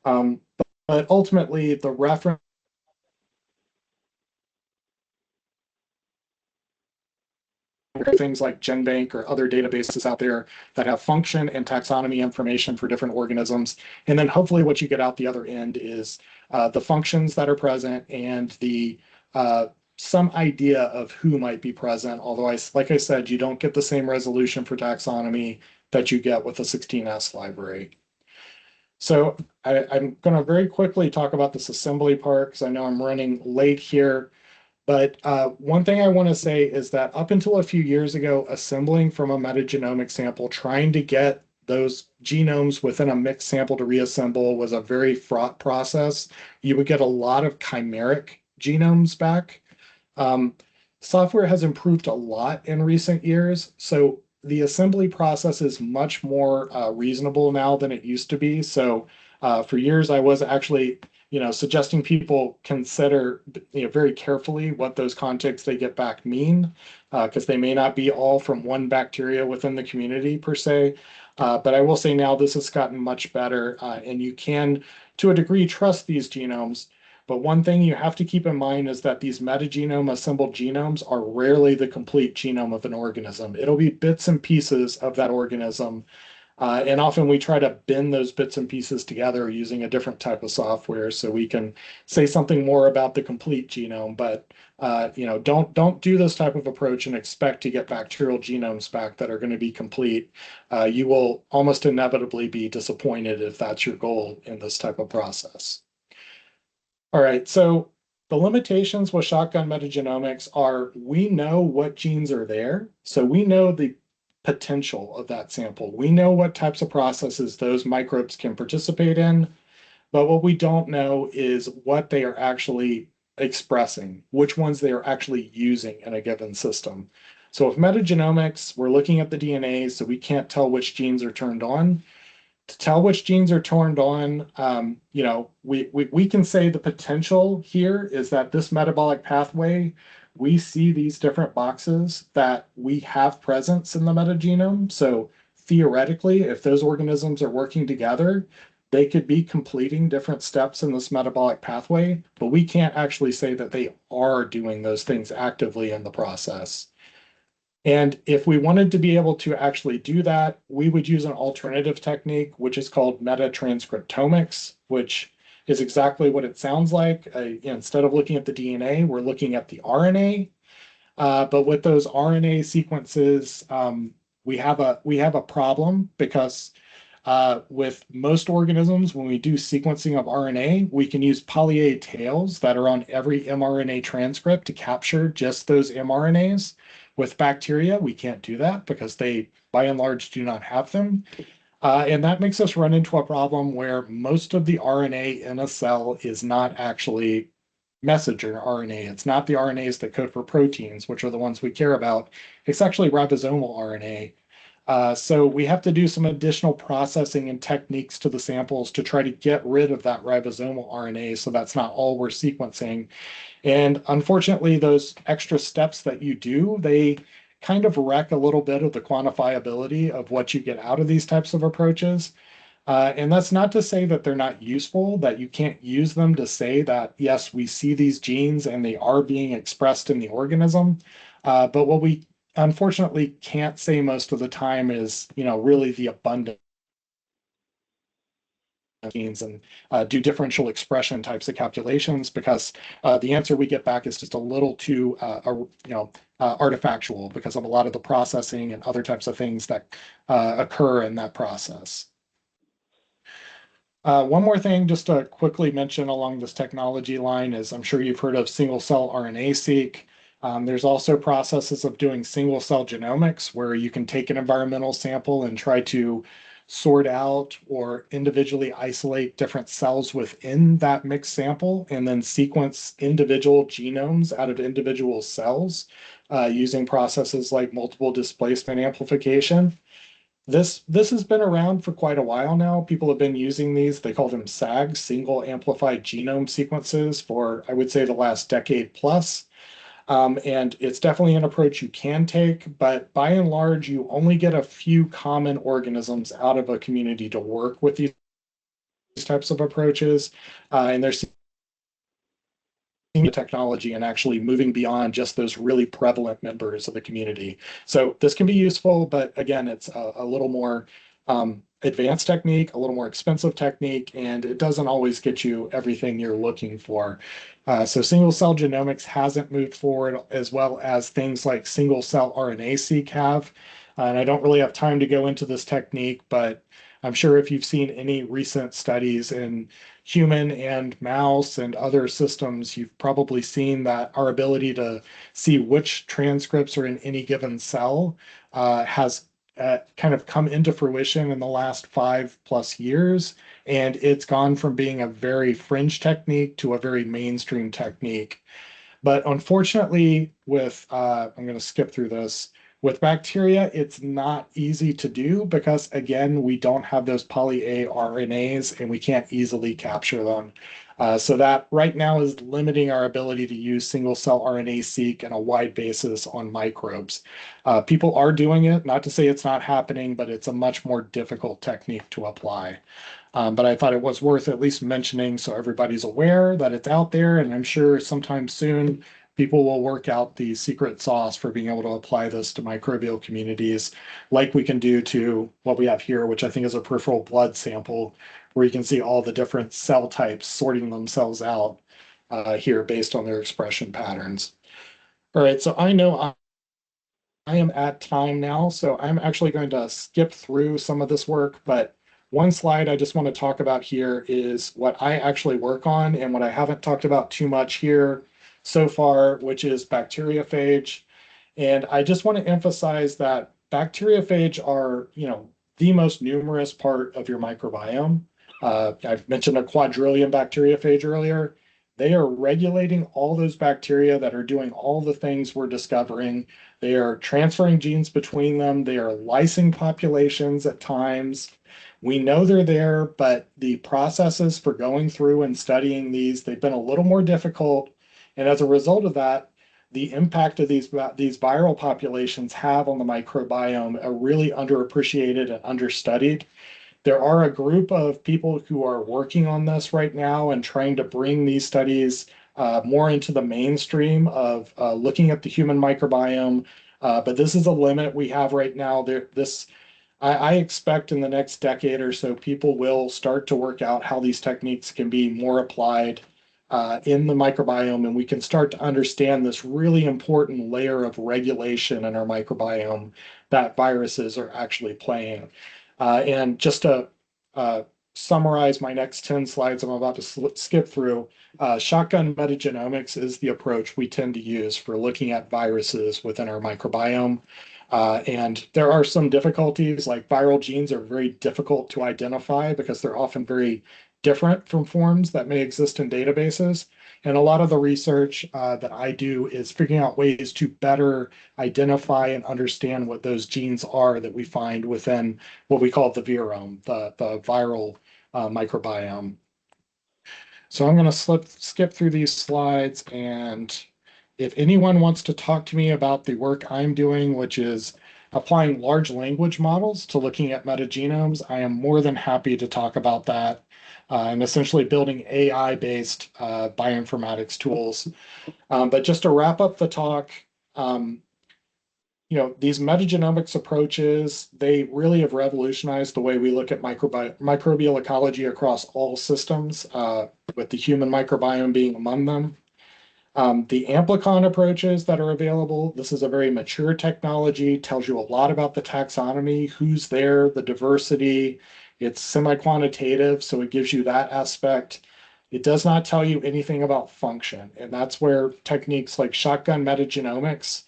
But ultimately, the reference things like GenBank or other databases out there that have function and taxonomy information for different organisms. And then hopefully what you get out the other end is the functions that are present and some idea of who might be present. Although, like I said, you don't get the same resolution for taxonomy that you get with a 16S library. So I'm going to very quickly talk about this assembly part because I know I'm running late here. But one thing I want to say is that up until a few years ago, assembling from a metagenomic sample, trying to get those genomes within a mixed sample to reassemble was a very fraught process. You would get a lot of chimeric genomes back. Software has improved a lot in recent years, so the assembly process is much more reasonable now than it used to be. So for years, I was actually suggesting people consider very carefully what those contexts they get back mean, because they may not be all from one bacteria within the community per se. But I will say now this has gotten much better, and you can, to a degree, trust these genomes. But one thing you have to keep in mind is that these metagenome assembled genomes are rarely the complete genome of an organism. It'll be bits and pieces of that organism. And often we try to bend those bits and pieces together using a different type of software so we can say something more about the complete genome. But don't do this type of approach and expect to get bacterial genomes back that are going to be complete. You will almost inevitably be disappointed if that's your goal in this type of process. All right, so The limitations with shotgun metagenomics are we know what genes are there. So we know the potential of that sample. We know what types of processes those microbes can participate in, but what we don't know is what they are actually expressing, which ones they are actually using in a given system. So with metagenomics, we're looking at the DNA, so we can't tell which genes are turned on. To tell which genes are turned on, we can say the potential here is that this metabolic pathway, we see these different boxes that we have presence in the metagenome. So theoretically, if those organisms are working together, they could be completing different steps in this metabolic pathway, but we can't actually say that they are doing those things actively in the process. And if we wanted to be able to actually do that, we would use an alternative technique, which is called metatranscriptomics, which is exactly what it sounds like. Instead of looking at the DNA, we're looking at the RNA. But with those RNA sequences, we have a problem because with most organisms, when we do sequencing of RNA, we can use poly-A tails that are on every mRNA transcript to capture just those mRNAs. With bacteria, we can't do that because they, by and large, do not have them. And that makes us run into a problem where most of the RNA in a cell is not actually messenger RNA. It's not the RNAs that code for proteins, which are the ones we care about. It's actually ribosomal RNA. So we have to do some additional processing and techniques to the samples to try to get rid of that ribosomal RNA. So that's not all we're sequencing. And unfortunately, those extra steps that you do, they kind of wreck a little bit of the quantifiability of what you get out of these types of approaches. And that's not to say that they're not useful, that you can't use them to say that, yes, we see these genes and they are being expressed in the organism. But what we unfortunately can't say most of the time is, really the abundance genes and do differential expression types of calculations because the answer we get back is just a little too artifactual because of a lot of the processing and other types of things that occur in that process. One more thing just to quickly mention along this technology line is I'm sure you've heard of single cell RNA-seq. There's also processes of doing single cell genomics where you can take an environmental sample and try to sort out or individually isolate different cells within that mixed sample and then sequence individual genomes out of individual cells using processes like multiple displacement amplification. This has been around for quite a while now. People have been using these. They call them SAGs, single amplified genome sequences, for I would say the last decade plus. And it's definitely an approach you can take, but by and large, you only get a few common organisms out of a community to work with these types of approaches. And there's the technology and actually moving beyond just those really prevalent members of the community. So this can be useful, but again, it's a little more advanced technique, a little more expensive technique, and it doesn't always get you everything you're looking for. So single cell genomics hasn't moved forward as well as things like single cell RNA-seq have. And I don't really have time to go into this technique, but I'm sure if you've seen any recent studies in human and mouse and other systems, you've probably seen that our ability to see which transcripts are in any given cell has kind of come into fruition in the last 5+ years. And it's gone from being a very fringe technique to a very mainstream technique. But unfortunately, with, I'm going to skip through this, with bacteria, it's not easy to do because, again, we don't have those poly-A RNAs and we can't easily capture them. So that right now is limiting our ability to use single cell RNA-seq on a wide basis on microbes. People are doing it, not to say it's not happening, but it's a much more difficult technique to apply. But I thought it was worth at least mentioning so everybody's aware that it's out there, and I'm sure sometime soon people will work out the secret sauce for being able to apply this to microbial communities like we can do to what we have here, which I think is a peripheral blood sample where you can see all the different cell types sorting themselves out here based on their expression patterns. All right, so I know I am at time now, so I'm actually going to skip through some of this work, but One slide I just want to talk about here is what I actually work on and what I haven't talked about too much here so far, which is bacteriophage. And I just want to emphasize that bacteriophage are, the most numerous part of your microbiome. I've mentioned a quadrillion bacteriophage earlier. They are regulating all those bacteria that are doing all the things we're discovering. They are transferring genes between them. They are lysing populations at times. We know they're there, but the processes for going through and studying these, they've been a little more difficult. And as a result of that, the impact of these viral populations have on the microbiome are really underappreciated and understudied. There are a group of people who are working on this right now and trying to bring these studies more into the mainstream of looking at the human microbiome. But this is a limit we have right now. I expect in the next decade or so, people will start to work out how these techniques can be more applied in the microbiome, and we can start to understand this really important layer of regulation in our microbiome that viruses are actually playing. And just to summarize my next 10 slides I'm about to skip through, shotgun metagenomics is the approach we tend to use for looking at viruses within our microbiome. And there are some difficulties, like viral genes are very difficult to identify because they're often very different from forms that may exist in databases. And a lot of the research that I do is figuring out ways to better identify and understand what those genes are that we find within what we call the virome, the viral microbiome. So I'm going to skip through these slides, and if anyone wants to talk to me about the work I'm doing, which is applying large language models to looking at metagenomes, I am more than happy to talk about that. I'm essentially building AI-based bioinformatics tools. But just to wrap up the talk, these metagenomics approaches, they really have revolutionized the way we look at microbial ecology across all systems, with the human microbiome being among them. The amplicon approaches that are available, this is a very mature technology, tells you a lot about the taxonomy, who's there, the diversity. It's semi-quantitative, so it gives you that aspect. It does not tell you anything about function, and that's where techniques like shotgun metagenomics,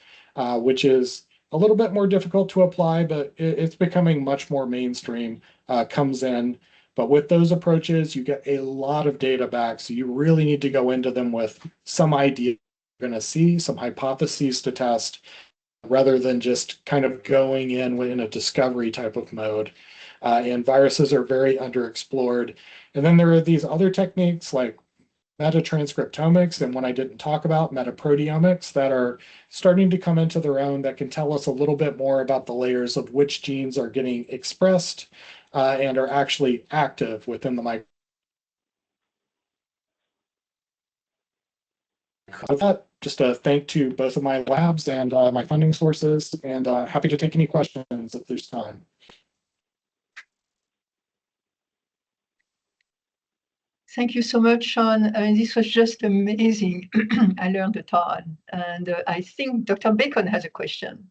which is a little bit more difficult to apply, but it's becoming much more mainstream, comes in. But with those approaches, you get a lot of data back. So you really need to go into them with some idea you're going to see, some hypotheses to test, rather than just kind of going in a discovery type of mode. And viruses are very underexplored. And then there are these other techniques like metatranscriptomics and one I didn't talk about, metaproteomics, that are starting to come into their own that can tell us a little bit more about the layers of which genes are getting expressed and are actually active within the microbiome. With that, just a thank to both of my labs and my funding sources, and happy to take any questions if there's time. Thank you so much, Shawn. I mean, this was just amazing. I learned a ton. And I think Dr. Bacon has a question.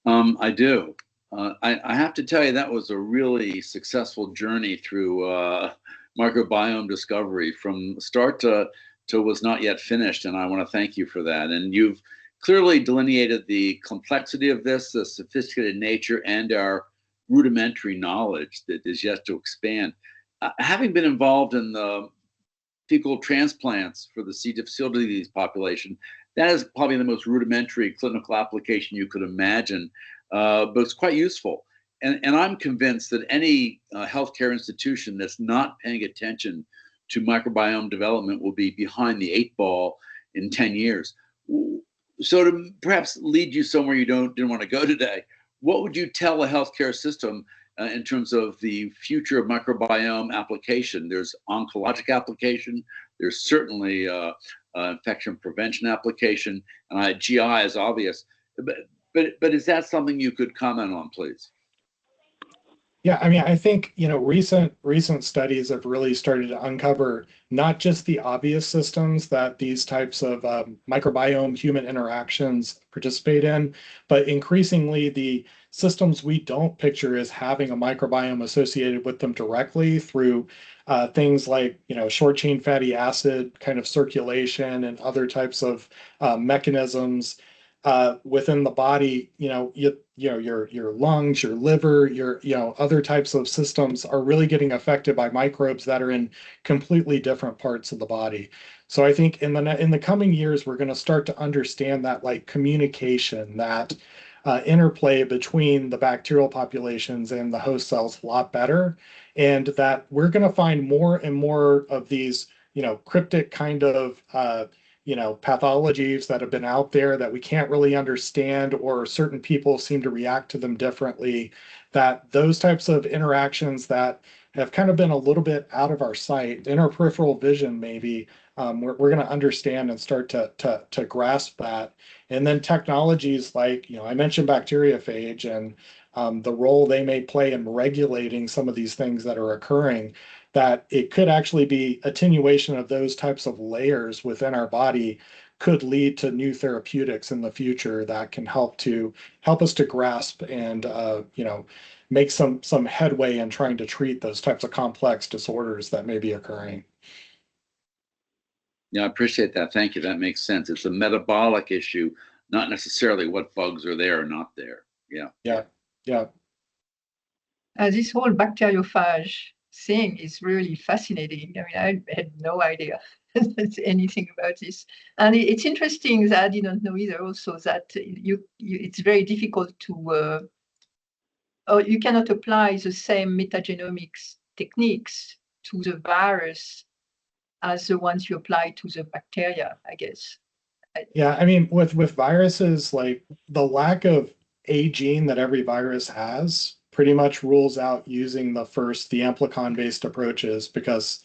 I do. I have to tell you, that was a really successful journey through microbiome discovery from start to was not yet finished. And I want to thank you for that. And you've clearly delineated the complexity of this, the sophisticated nature, and our rudimentary knowledge that is yet to expand. Having been involved in the fecal transplants for the C. difficile disease population, that is probably the most rudimentary clinical application you could imagine, but it's quite useful. And I'm convinced that any healthcare institution that's not paying attention to microbiome development will be behind the 8 ball in 10 years. So to perhaps lead you somewhere you didn't want to go today, what would you tell a healthcare system in terms of the future of microbiome application? There's oncologic application. There's certainly infection prevention application, and GI is obvious. But is that something you could comment on, please? Yeah, I mean, I think, recent studies have really started to uncover not just the obvious systems that these types of microbiome human interactions participate in, but increasingly the systems we don't picture as having a microbiome associated with them directly through things like, short chain fatty acid kind of circulation and other types of mechanisms within the body. Your lungs, your liver, your other types of systems are really getting affected by microbes that are in completely different parts of the body. So I think in the coming years, we're going to start to understand that like communication, that interplay between the bacterial populations and the host cells a lot better, and that we're going to find more and more of these, cryptic kind of pathologies that have been out there that we can't really understand, or certain people seem to react to them differently, that those types of interactions that have kind of been a little bit out of our sight, in our peripheral vision maybe, we're going to understand and start to grasp that. And then technologies like, I mentioned bacteriophage and the role they may play in regulating some of these things that are occurring, that it could actually be attenuation of those types of layers within our body could lead to new therapeutics in the future that can help us to grasp and make some headway in trying to treat those types of complex disorders that may be occurring. Yeah, I appreciate that. Thank you. That makes sense. It's a metabolic issue, not necessarily what bugs are there or not there. Yeah. Yeah. This whole bacteriophage thing is really fascinating. I mean, I had no idea anything about this. And it's interesting that I didn't know either also that it's very difficult to, or you cannot apply the same metagenomics techniques to the virus as the ones you apply to the bacteria, I guess. Yeah, I mean, with viruses, like the lack of a gene that every virus has pretty much rules out using the amplicon-based approaches, because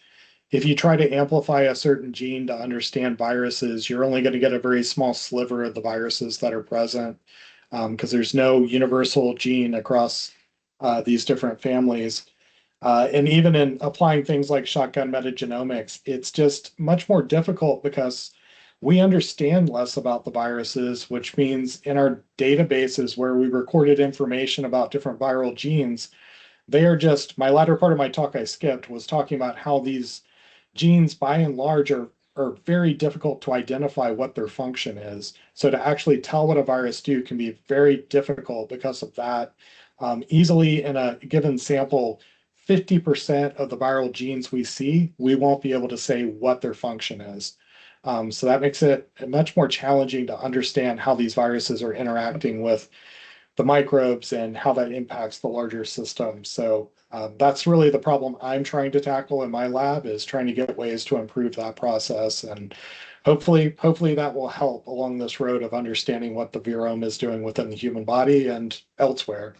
if you try to amplify a certain gene to understand viruses, you're only going to get a very small sliver of the viruses that are present, because there's no universal gene across these different families. And even in applying things like shotgun metagenomics, it's just much more difficult because we understand less about the viruses, which means in our databases where we recorded information about different viral genes, they are just, my latter part of my talk I skipped was talking about how these genes by and large are very difficult to identify what their function is. So to actually tell what a virus do can be very difficult because of that. Easily in a given sample, 50% of the viral genes we see, we won't be able to say what their function is. So that makes it much more challenging to understand how these viruses are interacting with the microbes and how that impacts the larger system. So that's really the problem I'm trying to tackle in my lab, is trying to get ways to improve that process. And hopefully that will help along this road of understanding what the virome is doing within the human body and elsewhere.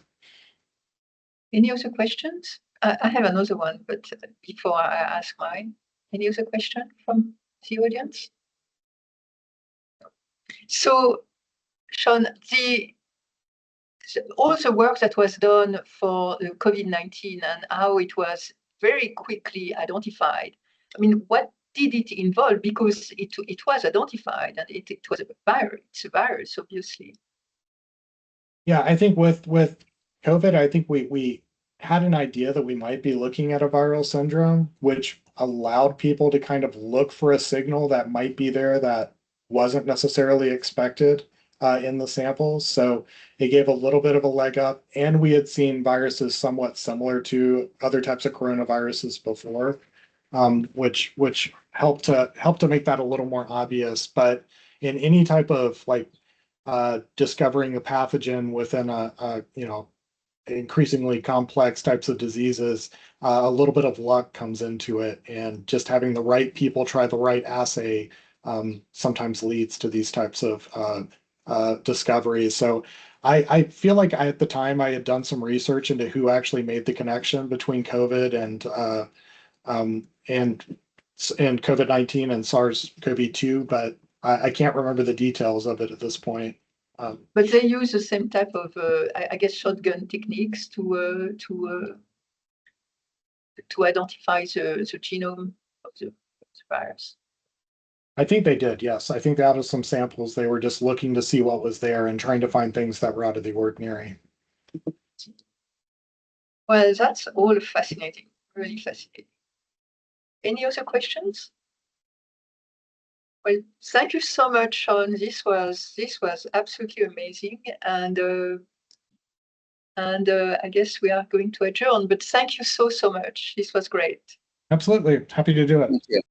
Any other questions? I have another one, but before I ask mine, any other question from the audience? So, Shawn, all the work that was done for COVID-19 and how it was very quickly identified, I mean, what did it involve? Because it was identified and it was a virus. It's a virus, obviously. Yeah, I think with COVID, I think we had an idea that we might be looking at a viral syndrome, which allowed people to kind of look for a signal that might be there that wasn't necessarily expected in the samples. So it gave a little bit of a leg up, and we had seen viruses somewhat similar to other types of coronaviruses before, which helped to make that a little more obvious. But in any type of like discovering a pathogen within a increasingly complex types of diseases, a little bit of luck comes into it, and just having the right people try the right assay sometimes leads to these types of discoveries. So I feel like at the time I had done some research into who actually made the connection between COVID and COVID-19 and SARS-CoV-2, but I can't remember the details of it at this point. But they use the same type of, I guess, shotgun techniques to identify the genome of the virus. I think they did, yes. I think out of some samples, they were just looking to see what was there and trying to find things that were out of the ordinary. Well, that's all fascinating, really fascinating. Any other questions? Well, thank you so much, Shawn. This was absolutely amazing, and I guess we are going to adjourn. But thank you so much. This was great. Absolutely. Happy to do it. Thank you.